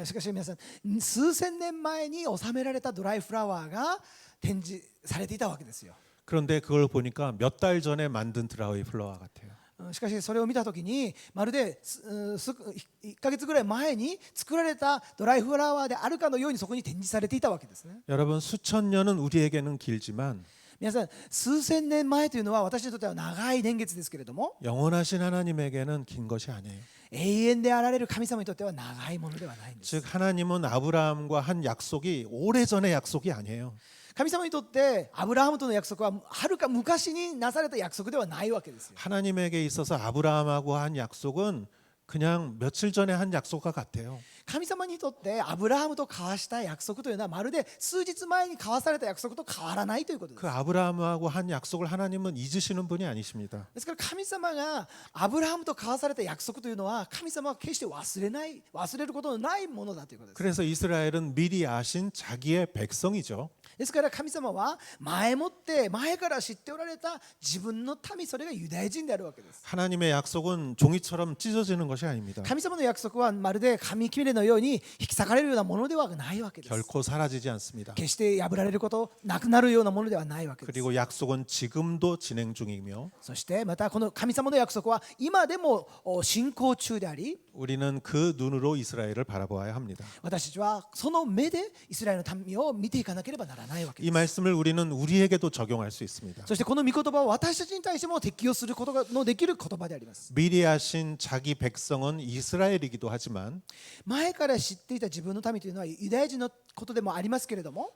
しかし皆さん、数千年前に収められたドライフラワーが展示されていたわけですよ。 그런데 그걸 보니까 몇 달 전에 만든 드라이 플라워 같아요. しかしそれを見たときにまるで1ヶ月ぐらい前に作られたドライフラワーであるかのようにそこに展示されていたわけですね。 여러분 수천 년은 우리에게는 길지만 皆さん、数千年前というのは私にとっては長い年月ですけれども、 영원하신 하나님에게는 긴 것이 아니에요. 永遠であられる神様にとっては長いものではないんです。 즉 하나님은 아브라함과 한 약속이 오래전의 약속이 아니에요. 神様にとってアブラハムとの約束ははるか昔になされた約束ではないわけですよ。 하나님에게 있어서 아브라함하고 한 약속은 그냥 며칠 전에 한 약속과 같아요. 神様にとってアブラハムと交わした約束というのはまるで数日前に交わされた約束と変わらないということです。 그 아브라함하고 한 약속을 하나님은 잊으시는 분이 아니십니다. ですから神様がアブラハムと交わされた約束というのは神様は決して忘れることのないものだということです。 그래서 이스라엘은 미리 아신 자기의 백성이죠. ですから神様は前もって前から知っておられた自分の民、それがユダヤ人であるわけです。 하나님의 약속은 종이처럼 찢어지는 것이 아닙니다. 神様の約束はまるで紙切れのように引き裂かれるようなものではないわけです。 결코 사라지지 않습니다. 決して破られること、なくなるようなものではないわけです。 그리고 약속은 지금도 진행 중이며 そしてまたこの神様の約束は今でも進行中であり、 우리는 그 눈으로 이스라엘을 바라보아야 합니다. 私たちはその目でイスラエルの民を見ていかなければならないわけで 이 す。 말씀을 우리는 우리에게도 적용할 수 있습니다. そしてこの御言葉は私たちに対しても適用することができる言葉であります。 미리 하신 자기 백성은 이스라엘이기도 하지만 前から知っていた自分の民というのはユダヤ人のことでもありますけれども、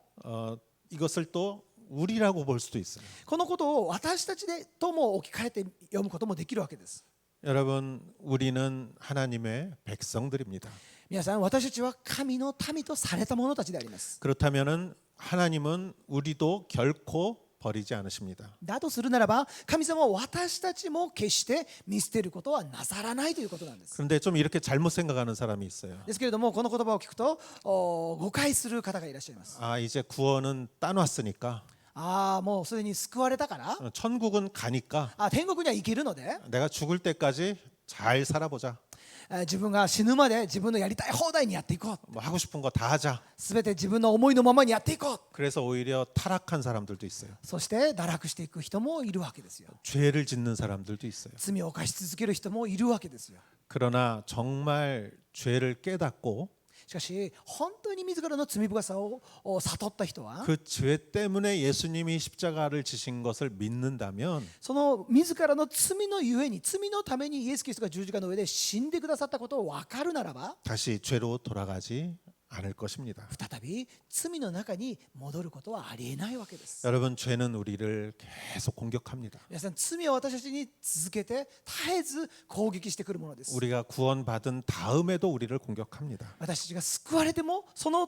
이것을 또 우리라고 볼 수도 있어요. このことを私たちでとも置き換えて読むこともできるわけです。 여러분, 우리는 하나님의 백성들입니다. 皆さん、私たちは神の民とされた者たちであります。 그렇다면은 하나님은 우리도 결코 버리지 않으십니다. だとするならば神様は私たちも決して見捨てることはなさらないということなんです。 그런데 좀 이렇게 잘못 생각하는 사람이 있어요. ですけれども、この言葉を聞くと誤解する方がいらっしゃいます。 아, 이제 구원은 따놨으니까 もうすでに救われたから、 천국은 가니까 天国には行けるので、 내가 죽을 때까지 잘 살아보자. 自分が死ぬまで自分のやりたい放題にやっていこう。 뭐 하고 싶은 거 다 하자. すべて自分の思いのままにやっていこう。 그래서 오히려 타락한 사람들도 있어요. そして堕落していく人もいるわけですよ。 죄를 짓는 사람들도 있어요. 罪を犯し続ける人もいるわけですよ。 그러나 정말 죄를 깨닫고 しかし本当に自らの罪深さを悟った人は、 그 죄 때문에 예수님이 십자가를 지신 것을 믿는다면 その自らの罪のゆえに、罪のためにイエス・キリストが十字架の上で死んでくださったことを分かるならば、 다시 죄로 돌아가지 않을 것입니다. 再び罪の中に戻ることはありえないわけです。 여러분, 죄는 우리를 계속 공격합니다. 皆さん、罪は私たちに続けて絶えず攻撃してくるものです。 우리가 구원받은 다음에도 우리를 공격합니다. 私たちが救われてもその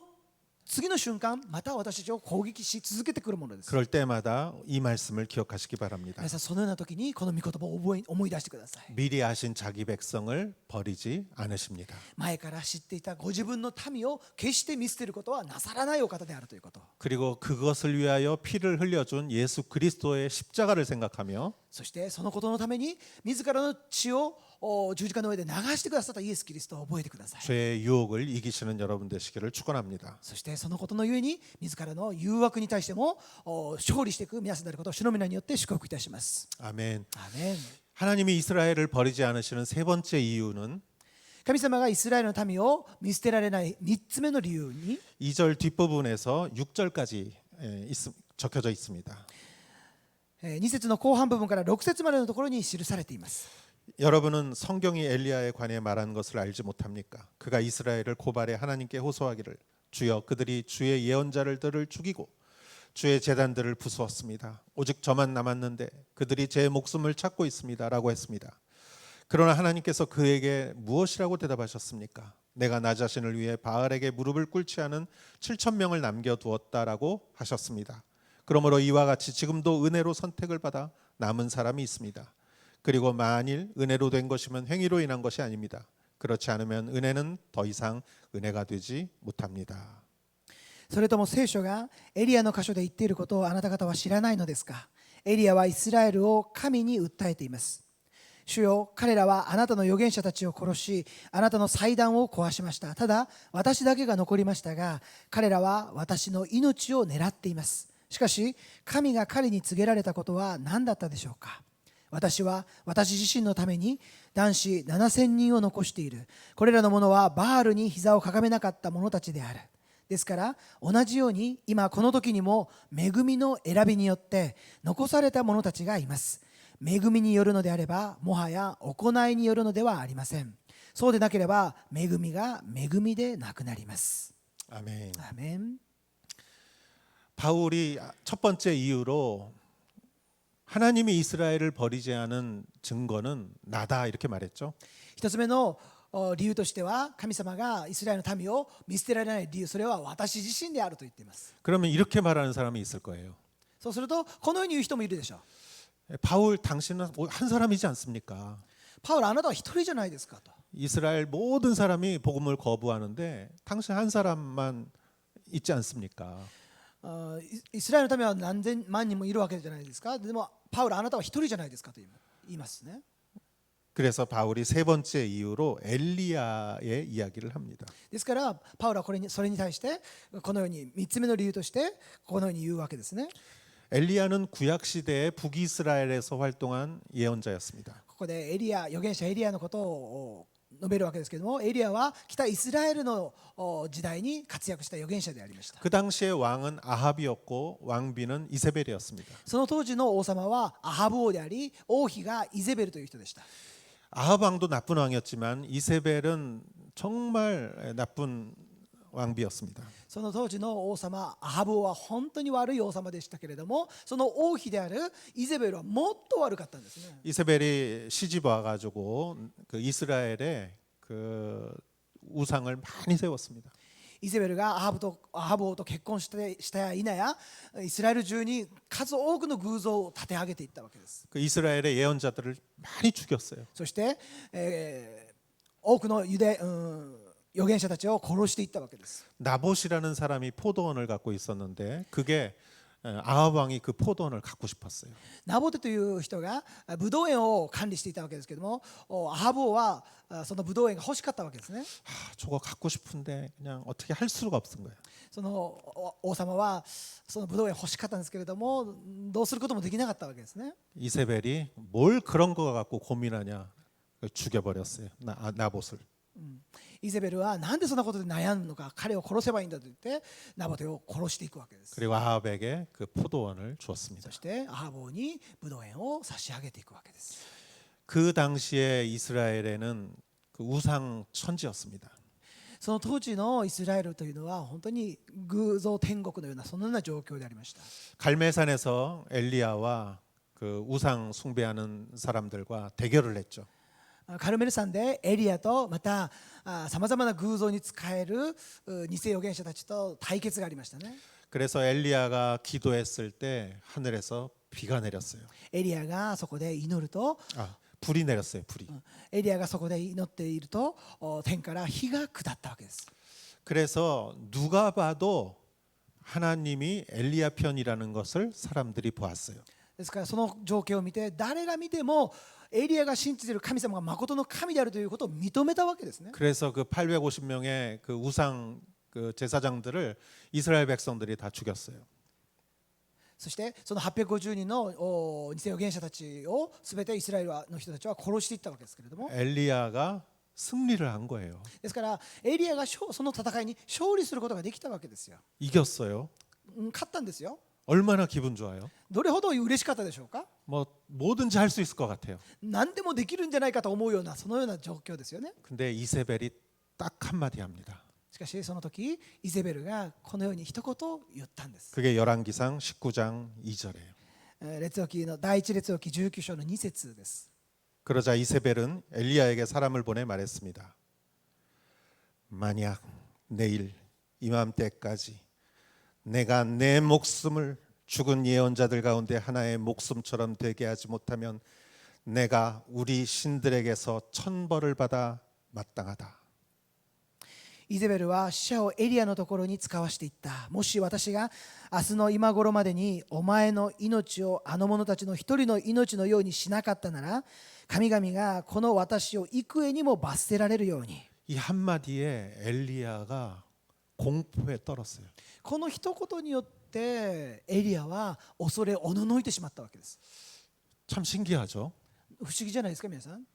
次の瞬間また私たちを攻撃し続けてくるものです。 그럴 때마다 이 말씀을 기억하시기 바랍니다. 皆さんそのような時にこの御言葉を思い出してください。 미리 아신 자기 백성을 버리지 않으십니다. 前から知っていたご自分の民を決して見捨てることはなさらないお方であるということ。 그리고 그것을 위하여 피를 흘려준 예수 그리스도의 십자가를 생각하며 そしてそのことのために自らの血を十字架の上で流してくださったイエス・キリストを覚えてください。 죄의 유혹을 이기시는 여러분 되시기를 축원합니다. そしてそのことのゆえに自らの誘惑に対しても勝利していく皆さんであることを主の皆によって祝福いたします。 아멘. アーメン。 하나님이 이스라엘을 버리지 않으시는 세 번째 이유는 神様がイスラエルの民を見捨てられない3つ目の理由に 2절 뒷부분에서 6절까지 적혀져 있습니다. 2節の後半部分から6節までのところに記されています。 여러분은 성경이 엘리야에 관해 말한 것을 알지 못합니까? 그가 이스라엘을 고발해 하나님께 호소하기를 주여 그들이 주의 예언자들을 죽이고 주의 제단들을 부수었습니다. 오직 저만 남았는데 그들이 제 목숨을 찾고 있습니다라고 했습니다. 그러나 하나님께서 그에게 무엇이라고 대답하셨습니까? 내가 나 자신을 위해 바알에게 무릎을 꿇지 않은 7천 명을 남겨두었다라고 하셨습니다. 그러므로 이와 같이 지금도 은혜로 선택을 받아 남은 사람이 있습니다. 그리고 만일 은혜로 된 것이면 행위로 인한 것이 아닙니다. 그렇지 않으면 은혜는 더 이상 은혜가 되지 못합니다. それとも聖書がエリアの箇所で言っていることをあなた方は知らないのですか。エリアはイスラエルを神に訴えています。主よ、彼らはあなたの預言者たちを殺し、あなたの祭壇を壊しました。ただ私だけが残りましたが、彼らは私の命を狙っています。しかし神が彼に告げられたことは何だったでしょうか。私は私自身のために男子7000人を残している。これらの者はバールに膝をかがめなかった者たちである。ですから同じように今この時にも恵みの選びによって残された者たちがいます。恵みによるのであればもはや行いによるのではありません。そうでなければ恵みが恵みでなくなります。 아멘. アーメン。 바울이 첫 번째 이유로 하나님이 이스라엘을 버리지 않은 증거는 나다 이렇게 말했죠. 一つ目の理由としては神様がイスラエルの民を見捨てられない理由、それは私自身であると言っています。 그러면 이렇게 말하는 사람이 있을 거예요. そうするとこのように言う人もいるでしょう。 바울 당신은 한 사람이지 않습니까? パウロあなたは一人じゃないですかと。 이스라엘 모든 사람이 복음을 거부하는데 당신 한 사람만 있지 않습니까? イスラエルの民は何千万人もいるわけじゃないですか。でもパウロあなたは一人じゃないですかと言いますね。 그래서 바울이 세 번째 이유로 엘리야의 이야기를 합니다. ですからパウロはそれに対してこのように3つ目の理由としてこのように言うわけですね。 엘리야는 구약 시대에 북이스라엘에서 활동한 예언자였습니다. ここで預言者エリアのことを述べるわけですけれども、エリアは北イスラエルの時代に活躍した預言者でありました。 그 당시의 왕은 아합이었고 왕비는 이세벨이었습니다. その当時の王様はアハブ王であり、王妃がイゼベルという人でした。 아합 왕도 나쁜 왕이었지만 이세벨은 정말 나쁜 왕비였습니다. その当時の王様アハブ王は本当に悪い王様でしたけれども、その王妃であるイゼベルはもっと悪かったんですね。 이세벨이 시집 와가지고 그 이스라엘에 그 우상을 많이 세웠습니다. イゼベルがアハブ王と結婚したや否や、イスラエル中に数多くの偶像を立て上げていったわけです。 그 이스라엘의 예언자들을 많이 죽였어요. そして、多くの預言者たちを殺していったわけです。 나봇이라는 사람이 포도원을 갖고 있었는데 그게 아합 왕이 그 포도원을 갖고 싶었어요. ナボテという人がブドウ園を管理していたわけですけれども、アハブ王はそのブドウ園が欲しかったわけですね。 저거 갖고 싶은데 그냥 어떻게 할 수가 없은 거예요. その王様はそのブドウ園欲しかったんですけれども、どうすることもできなかったわけですね。 이세벨이 뭘 그런 거 갖고 고민하냐 죽여버렸어요. 나봇을. イゼベルはなんでそんなことで悩むのか、彼を殺せばいいんだと言ってナボテを殺していくわけです。 그리고 아합에게 그 포도원을 주었습니다. そしてアハブ王にブドウ園を差し上げていくわけです。 그 당시에 이스라엘에는 그 우상 천지였습니다. その当時のイスラエルというのは本当に偶像天国のようなそのような状況でありました。 갈매산에서 엘리야와 그 우상 숭배하는 사람들과 대결을 했죠. カルメル山でエリアとまたさまざまな偶像に仕える偽預言者たちと対決がありましたね。 그래서 엘리야가 기도했을 때 하늘에서 비가 내렸어요. エリアがそこで祈ると 불이 내렸어요. 불이. エリアがそこで祈っていると天から火が下ったわけです。 그래서 누가 봐도 하나님이 엘리야 편이라는 것을 사람들이 보았어요. ですからその状況を見て誰が見てもエリアが信じている神様が誠の神であるということを認めたわけですね。 그래서 그 850명의 그 우상 그 제사장들을 이스라엘 백성들이 다 죽였어요. そしてその850人の偽預言者たちを全てイスラエルの人たちは殺していったわけですけれども、 엘리야가 승리를 한 거예요. ですからエリアがその戦いに勝利することができたわけですよ。 이겼어요. 勝ったんですよ。 얼마나 기분 좋아요? どれほど嬉しかったでしょうか。 뭐 뭐든지 할 수 있을 것 같아요. 何でもできるんじゃないかと思うようなそのような状況ですよね。 근데 이세벨이 딱 한마디 합니다. しかしその時イゼベルがこのように一言言ったんです。 그게 열왕기상 19장 2절이에요. 列王記の第一列王記19章の2節です。 그러자 이세벨은 엘리야에게 사람을 보내 말했습니다. 만약 내일 이맘때까지 내가 내 목숨을 죽은 예언자들 가운데 하나의 목숨처럼 되게 하지 못하면 내가 우리 신들에게서 천벌을 받아 마땅하다. イゼベルは死者をエリアのところに使わしていった。もし私が明日の今頃までにお前の命をあの者たちの一人の命のようにしなかったなら、神々がこの私を幾重にも罰せられるように。 이 한마디에 엘리야가 공포에 떨었어요. この一言によってエリアは恐れおののいてしまったわけです。 참 신기하죠? 不思議じゃないですか皆さん。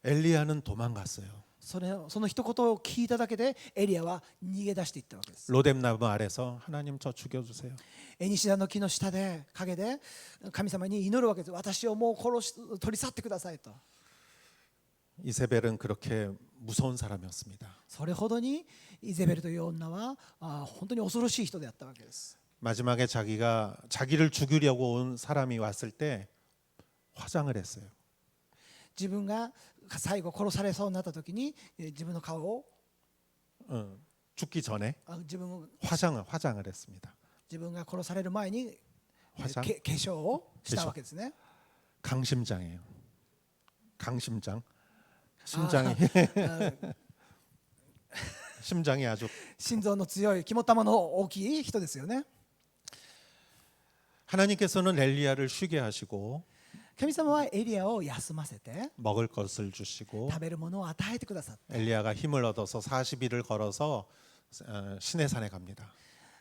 엘리야는 도망갔어요. その一言を聞いただけでエリアは逃げ出していったわけです。 로뎀나무 아래서 하나님 저 죽여주세요. エニシダの木の下で陰で神様に祈るわけです。私をもう取り去ってくださいと。 이세벨은 그렇게 무서운 사람이었습니다. それほどにイゼベルという女は本当に恐ろしい人であったわけです。 마지막에 자기를 죽이려고 온 사람이 왔을 때 화장을 했어요. 自分が最後殺されそうになった時に自分の顔を 죽기 전에 自分 화장을 했습니다. が殺される前に 화장? 化粧をしたわけですね。 강심장이에요. 강심장. 심장이 심장이 아주 心臓の強い肝っ玉の大きい人ですよね。 하나님께서는 엘리야를 쉬게 하시고 神様はエリアを休ませて 먹을 것을 주시고 食べるものを与えてくださった。 엘리야가 힘을 얻어서 40일을 걸어서 시내산에 갑니다.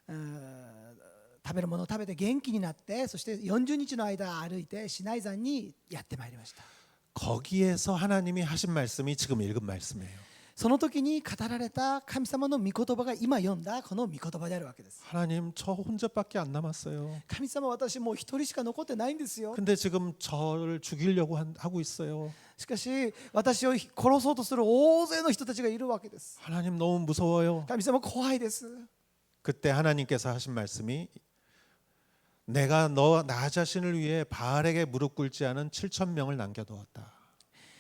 食べるものを食べて元気になって、そして40日の間歩いてシナイ山にやってまいりました。 거기에서 하나님이 하신 말씀이 지금 읽은 말씀이에요. その時に語られた神様の御言葉が今読んだこの御言葉であるわけです。 하나님 저 혼자밖에 안 남았어요. 神様、私もう一人しか残ってないんですよ。 근데 지금 저를 죽이려고 하고 있어요. しかし私を殺そうとする大勢の人たちがいるわけです。 하나님 너무 무서워요. 神様怖いです。 그때 하나님께서 하신 말씀이 내가 나 자신을 위해 바알에게 무릎 꿇지 않은 7,000명을 남겨두었다.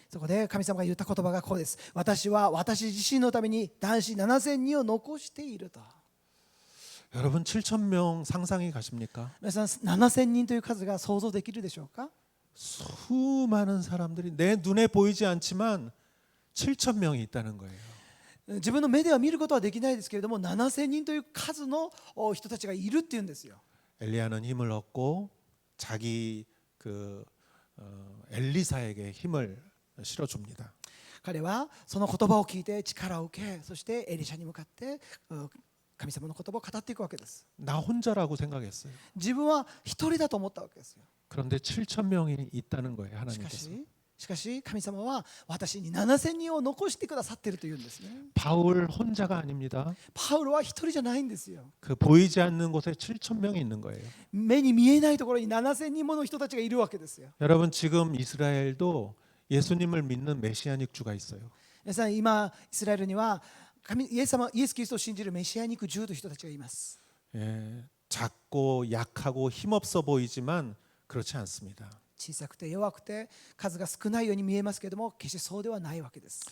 そこで神様が言った言葉がこうです。私は私自身のために男子7000人を残していると。 여러분 7,000명 상상이 가십니까? 皆さん7000人という数が想像できるでしょうか。 수많은 사람들이 내 눈에 보이지 않지만 7,000명이 있다는 거예요. 自分の目では見ることはできないですけれども、7000人という数の人たちがいるっていうんですよ。 엘리야는 힘을 얻고 자기 엘리사에게 힘을 실어줍니다. 彼はその言葉を聞いて力を受け、そしてエリシャに向かって神様の言葉を語っていくわけです。 나 혼자라고 생각했어요. 自分は一人だと思ったわけですよ。 그런데 7,000명이 있다는 거예요. し 하나님께서. かし神様は私に7000人を残してくださっているというんですね。 바울 혼자가 아닙니다. パウロは一人じゃないんですよ。 그 보이지 않는 곳에 7,000명이 있는 거예요. 目に見えないところに7000人もの人たちがいるわけですよ。 여러분 지금 이스라엘도 예수님을 믿는 메시아닉 주가 있어요. 皆さん今イスラエルにはイエスキリストを信じるメシアニックジュード人たちがいます。 예, 작고 약하고 힘없어 보이지만 그렇지 않습니다. 小さくて弱くて数が少ないように見えますけれども、決してそうではないわけです。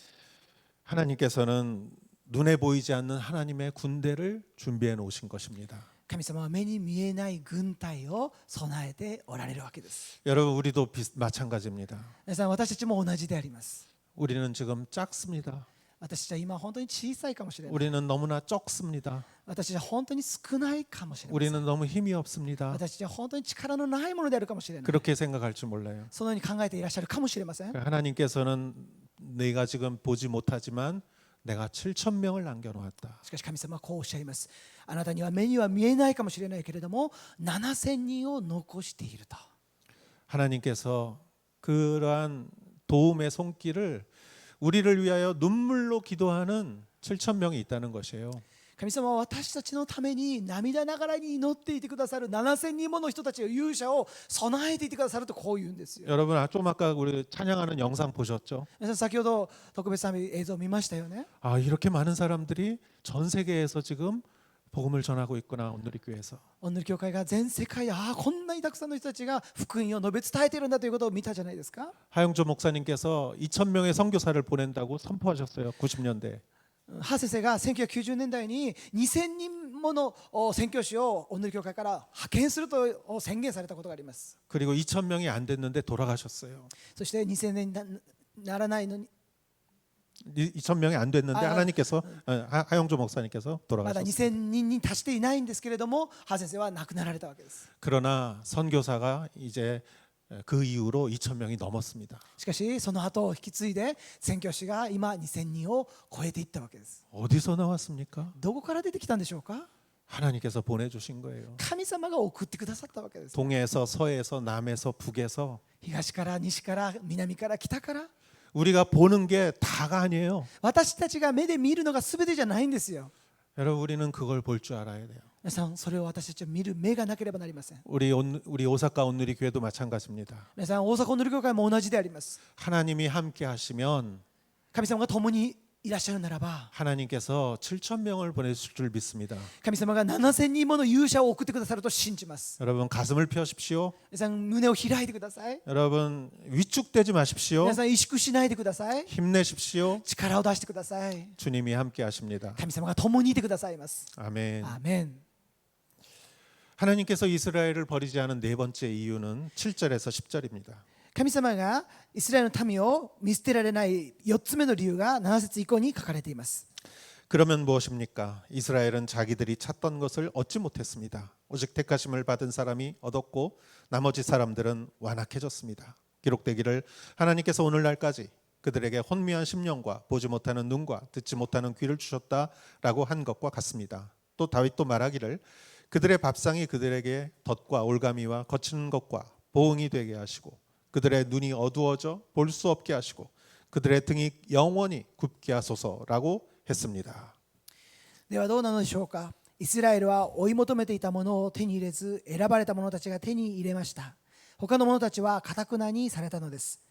하나님께서는 눈에 보이지 않는 하나님의 군대를 준비해 놓으신 것입니다. 神様は目に見えない軍隊を備えておられるわけです。 여러분 우리도 마찬가지입니다. 皆さん、私たちも同じであります。 우리는 지금 작습니다. 私たちは今本当に小さいかもしれない。 우리는 너무나 적습니다. 私たちは本当に少ないかもしれない。 우리는 너무 힘이 없습니다. 私たちは本当に力のないものであるかもしれない。 그렇게 생각할 줄 몰라요. そのように考えていらっしゃるかもしれません。 하나님께서는 내가 지금 보지 못하지만 내가 7천 명을 남겨놓았다. しかし神様はこうおっしゃいます。あなたには目には見えないかもしれないけれども、7000人を残していると。 하나님께서 그러한 도움의 손길을 우리를 위하여 눈물로 기도하는 7천 명이 있다는 것이에요. 神様は私たちのために涙ながらに祈っていてくださる7000人もの人たちを勇者を備えていてくださるとこう言うんですよ。 여러분 좀 아까 우리 찬양하는 영상 보셨죠? 皆さん、先ほど特別賛美映像を見ましたよね。 아 이렇게 많은 사람들이 전 세계에서 지금 복음을 전하고 있구나. 온누리교회에서. お塗り教会が全世界でこんなにたくさんの人たちが福音を述べ伝えているんだということを見たじゃないですか。 하영조 목사님께서 2,000명의 선교사를 보낸다고 선포하셨어요. 90년대. ハ先生が1990年代に2000人もの宣教師をお塗り教会から派遣すると宣言されたことがあります。 그리고 2,000명이 안 됐는데 돌아가셨어요. そして2000年にならないのに 2,000명이 안 됐는데 하나님께서 하영조 목사님께서 まだ 돌아가셨어요. 2000人に達していないんですけれども、ハ先生は亡くなられたわけです。 그러나 선교사가 이제 그 이후로 2,000명이 넘었습니다. しかしその後を引き継いで宣教師が今2000人を超えていったわけです。 어디서 나왔습니까? どこから出てきたんでしょうか。 하나님께서 보내주신 거예요. 神様が送ってくださったわけです。 동에서 서에서 남에서 북에서 東から西から南から北から、 우리가 보는 게 다가 아니에요. 私たちが目で見るのが全てじゃないんですよ。 여러분 우리는 그걸 볼 줄 알아야 돼요. 皆さん、それを私たちは見る目がなければなりません。 우리 오사카 온누리 교회도 마찬가지입니다. 皆さん、大阪お塗り教会も同じであります。 하나님이 함께 하시면 神様が共にいらっしゃるならば、 하나님께서 7,000명을 보내실 줄 믿습니다. 神様が7000人もの勇者を送ってくださると信じます。 여러분 가슴을 펴십시오. 皆さん、胸を開いてください。 여러분 위축되지 마십시오. 皆さん、萎縮しないでください。 힘내십시오. 力を出してください。 주님이 함께 하십니다. 神様が共にいてくださいます。 아멘. アーメン。 하나님께서 이스라엘을 버리지 않은 네 번째 이유는 7절에서 10절입니다. 神様がイスラエルの民を見捨てられない4つ目の理由が7節以降に書かれています。 그러면 무엇입니까? 이스라엘은 자기들이 찾던 것을 얻지 못했습니다. 오직 택하심을 받은 사람이 얻었고 나머지 사람들은 완악해졌습니다. 기록되기를 하나님께서 오늘날까지 그들에게 혼미한 심령과 보지 못하는 눈과 듣지 못하는 귀를 주셨다라고 한 것과 같습니다. 또 다윗도 말하기를 그들의 밥상이 그들에게 덫과 올가미와 거치는 것과 보응이 되게 하시고 그들의 눈이 어두워져 볼 수 없게 하시고 그들의 등이 영원히 굽게 하소서라고 했습니다. ではどうなのでしょうか。イスラエルは追い求めていたものを手に入れず、選ばれた者たちが手に入れました。他の者たちは堅くなにされたのです。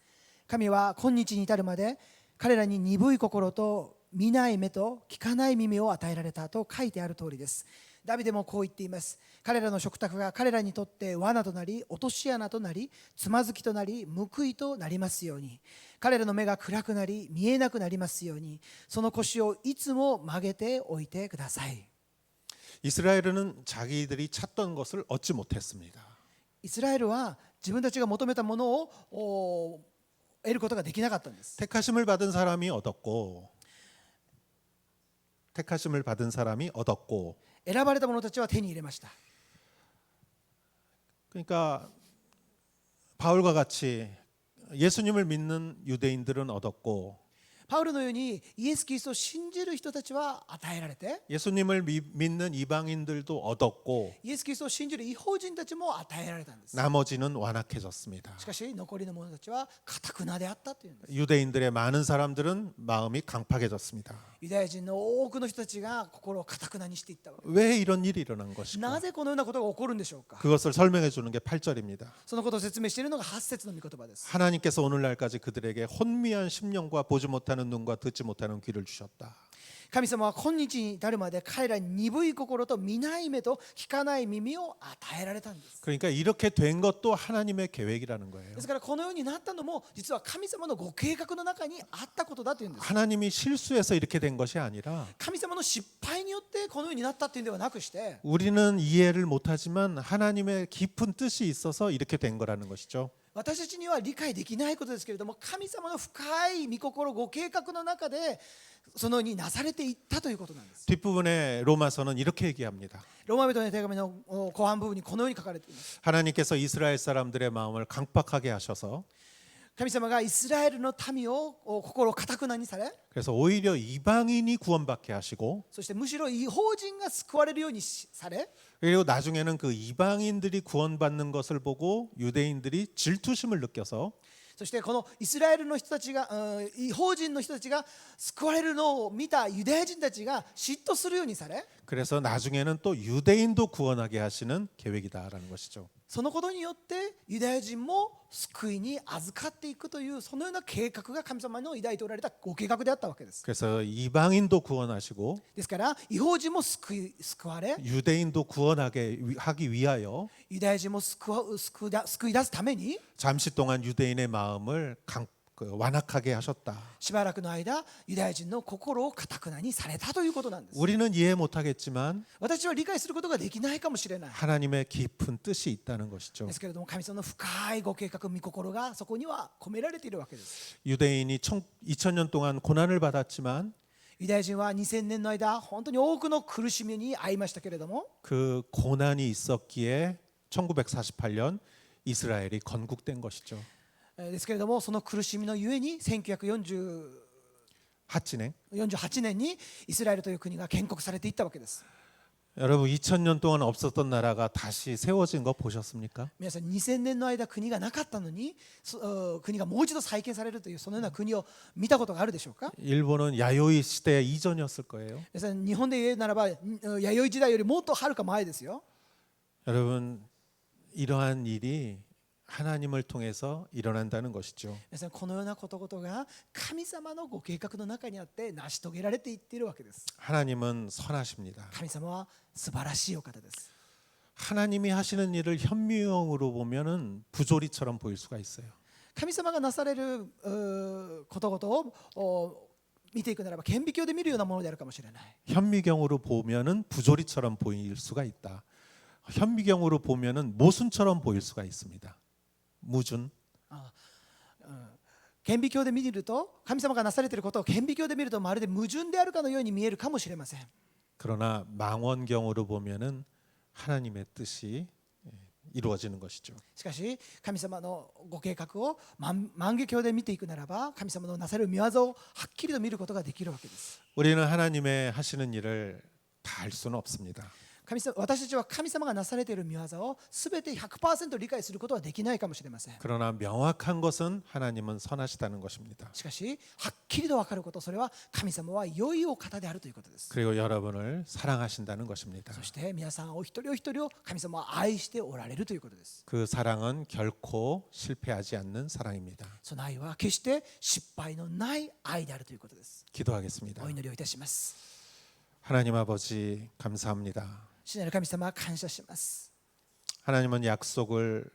神は今日に至るまで彼らに鈍い心と見ない目と聞かない耳を与えられたと書いてある通りです。ダビデもこう言っています。彼らの食卓が彼らにとって罠となり、落とし穴となり、つまずきとなり、報いとなりますように。彼らの目が暗くなり、見えなくなりますように。その腰をいつも曲げておいてください。 이스라엘은 자기들이 찾던 것을 얻지 못했습니다. イスラエルは自分たちが求めたものを得ることができなかったんです。 택하심을 받은 사람이 얻었고 택하심을 받은 사람이 얻었고 選ばれた者たちは手に入れました。 그러니까 바울과 같이 예수님을 믿는 유대인들은 얻었고 パウロのようにイエス・キリストを信じる人たちは与えられて、 예수님을 믿는 이방인들도 얻었고 イエス・キリストを信じる異邦人たちも与えられたんです。 나머지는 완악해졌습니다. しかし残りの者たちは堅くなであったというんです。 유대인들의 많은 사람들은 마음이 강팍해졌습니다. ユダヤ人の多くの人たちが心を堅くなにしていったわけで 왜 이런 일이 일어난 す。 것일까? なぜこのようなことが起こるんでしょうか。 그것을 설명해 주는 게 8절입니다. そのことを説明しているのが8節の御言葉です。 하나님께서 오늘날까지 그들에게 혼미한 심령과 보지 못하는 눈과 듣지 못하는 귀를 주셨다. 神様は今日に至るまで彼らに鈍い心と見ない目と聞かない耳を与えられたんです。 그러니까 이렇게 된 것도 하나님의 계획이라는 거예요. ですからこのようになったのも実は神様のご計画の中にあったことだというんです。 하나님이 실수해서 이렇게 된 것이 아니라 神様の失敗によってこのようになったっていうんではなくして、 우리는 이해를 못하지만 하나님의 깊은 뜻이 있어서 이렇게 된 거라는 것이죠. 私たちには理解できないことですけれども、神様の深い御心ご計画の中でそのようになされていったということなんです。 뒷부분에 로마서는 이렇게 얘기합니다. ローマ人への手紙の後半部分にこのように書かれています。 하나님께서 이스라엘 사람들의 마음을 강팍하게 하셔서 神様がイスラエルの民を心を堅くなにされ、 그래서 오히려 이방인이 구원받게 하시고 そしてむしろ異邦人が救われるようにされ、 그리고 나중에는 그 이방인들이 구원받는 것을 보고 유대인들이 질투심을 느껴서 そしてこのイスラエルの人たちが、異邦人の人たちが救われるのを見たユダヤ人たちが嫉妬するようにされ、 그래서 나중에는 또 유대인도 구원하게 하시는 계획이다라는 것이죠. そのことによってユダヤ人も救いに預かっていくというそのような計画が神様の抱いておられたご計画であったわけです。 그래서 이방인도 구원하시고 ですから異邦人も救われ、 유대인도 구원하게 하기 위하여 ユダヤ人も救い出すために 잠시 동안 유대인의 마음을 완악하게 하셨다. しばらくの間ユダヤ人の心を堅くなにされたということなんです。 우리는 이해 못하겠지만 私は理解することができないかもしれない。 하나님의 깊은 뜻이 있다는 것이죠. ですけれども神様の深いご計画、御心がそこには込められているわけです。 유대인이 2000년 동안 고난을 받았지만 ユダヤ人は2000年の間本当に多くの苦しみに遭いましたけれども、 그 고난이 있었기에 1948년 이스라엘이 건국된 것이죠. ですけれどもその苦しみのゆえに1948 핫진행. 年にイスラエルという国が建国されていったわけです。 여러분 2000년 동안 없었던 나라가 다시 세워진 거 보셨습니까? 皆さん2000年の間国がなかったのに国がもう一度再建されるというそのような国を見たことがあるでしょうか。 일본은 야요이 시대 이전이었을 거예요. 皆さん日本で言うならば弥生時代よりもっとはるか前ですよ。 여러분 이러한 일이 하나님을 통해서 일어난다는 것이죠. 皆さんこのようなことが神様のご計画の中にあって成し遂げられていっているわけです。 하나님은 선하십니다. 神様は素晴らしいお方です。 하나님이 하시는 일을 현미경으로 보면은 부조리처럼 보일 수가 있어요. 神様がなされることごとを見ていくならば顕微鏡で見るようなものであるかもしれない。 현미경으로 보면은 부조리처럼 보일 수가 있다. 현미경으로 보면은 모순처럼 보일 수가 있습니다. 무준. 顕微鏡で見ると神様がなされていることを顕微鏡で見るとまるで矛盾であるかのように見えるかもしれません。 그러나 망원경으로 보면은 하나님의 뜻이 이루어지는 것이죠. しかし神様のご計画を万華鏡で見ていくならば神様のなされる御業をはっきりと見ることができるわけです。 우리는 하나님의 하시는 일을 다 알 수는 없습니다. 私たちは神様がなされている御業を全て 100% 理解することはできないかもしれません。 그러나 명확한 것은 하나님은 선하시다는 것입니다. しかしはっきりと分かること、それは神様は良いお方であるということです。 그리고 여러분을 사랑하신다는 것입니다. そして皆さんお一人お一人を神様は愛しておられるということです。 그 사랑은 결코 실패하지 않는 사랑입니다. その愛は決して失敗のない愛であるということです。 기도하겠습니다. お祈りをいたします。 하나님 아버지 감사합니다. 主なる神様、感謝します。 하나님은 약속을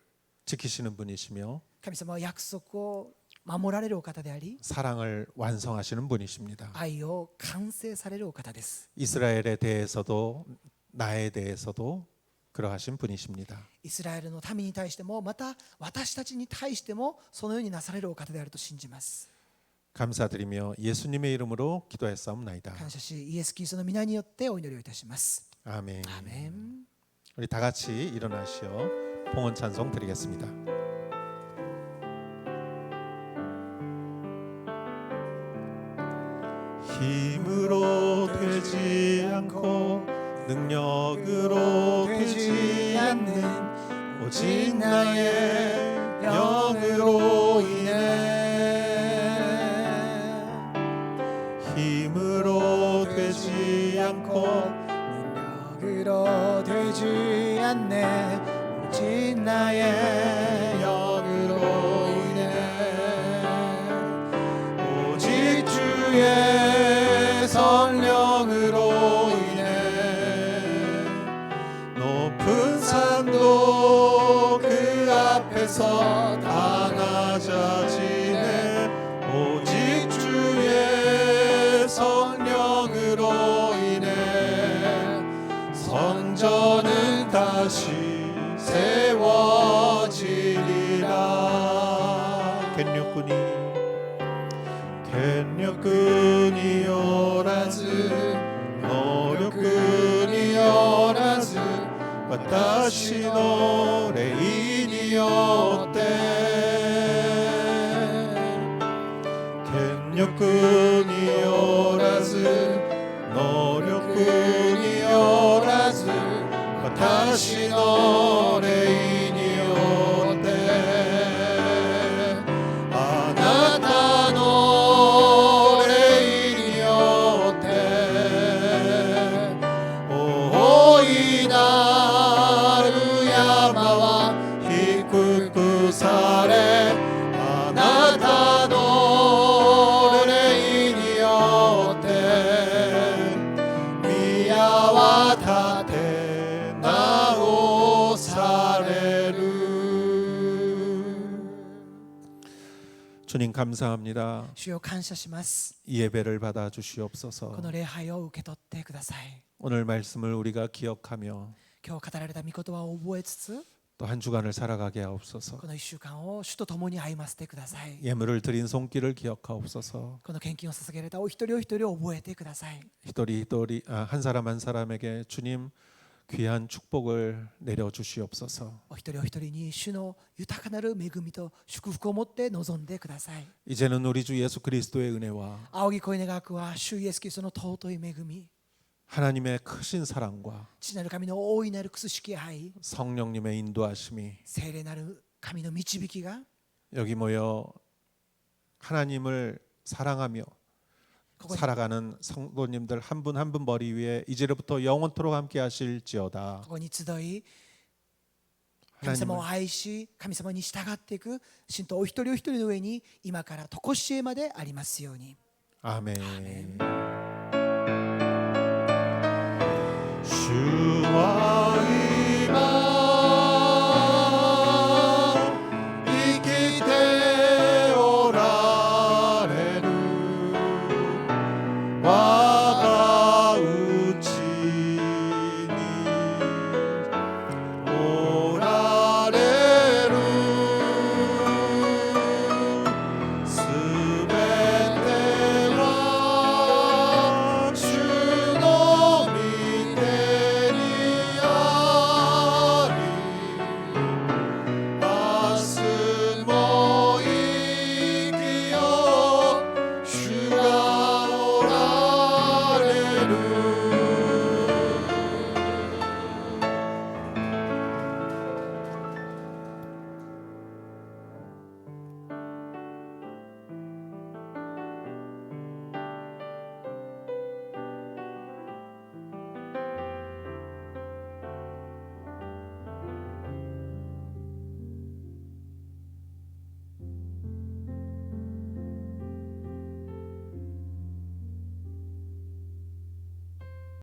지키시는 분이시며 神様は約束を守られるお方であり、 사랑을 완성하시는 분이십니다. 愛を完成されるお方です。 이스라엘에 대해서도 나에 대해서도 그러하신 분이십니다. イスラエルの民に対してもまた私たちに対してもそのようになされるお方であると信じます。 감사드리며 예수님의 이름으로 기도했사옵나이다. 感謝しイエス・キリストの皆によってお祈りをいたします。 아멘. アーメン。 우리 다 같이 일어나시어 봉헌 찬송 드리겠습니다. 힘으로 되지 않고 능력으로 되지 않는 오직 나의 영으로 인해 힘으로 되지 않고 능력으로 되지 않네 오직 나의 영으로 인해 오직 주의 성령 앞에서 다 낮아지네. 오직 주의 성령으로 인해 성전은 다시 세워지리라. 겐력군이 오라즈 노력군이 오라즈 와타시 노레인이 오때 겐력군이 오라즈 노력군이 오라즈 와타시 노레인이 오때 아나타 노레인이 오때 오이 나루 야마와 히쿠쿠 사레 아나타 노레인이 오때 미야와 타테 나오 사레루. 주님 감사합니다. 主よ感謝します。 이 예배를 받아 こ 주시옵소서. の礼拝を受け取ってください。 오늘 말씀을 우리가 기억하며 今日語られた御言葉を覚えつつ、 또 한 주간을 살아가게 하옵소서. この1週間を主と共に歩ませてください。 예물을 드린 손길을 기억하옵소서. この献金を捧げられたお一人お一人を覚えてください。 한 사람 한 사람에게 주님 귀한 축복을 내려 주시옵소서. お一人お一人に主の豊かなる恵みと祝福を持って臨んでください。 이제는 우리 주 예수 그리스도의 은혜와 仰ぎ声願わくは主イエスキリストの尊い恵み、 하나님의 크신 사랑과 父なる神の大いなるくすしき愛、 성령님의 인도하심이 聖霊なる神の導きが 여기 모여 하나님을 사랑하며 ここに 살아가는 성도님들 한 분 한 분 머리 위에 이제로부터 영원토록 함께 하실지어다. ここに集い、神様を愛し神様に従っていく信徒お一人お一人の上に今から常しえまでありますように。 아멘. 주와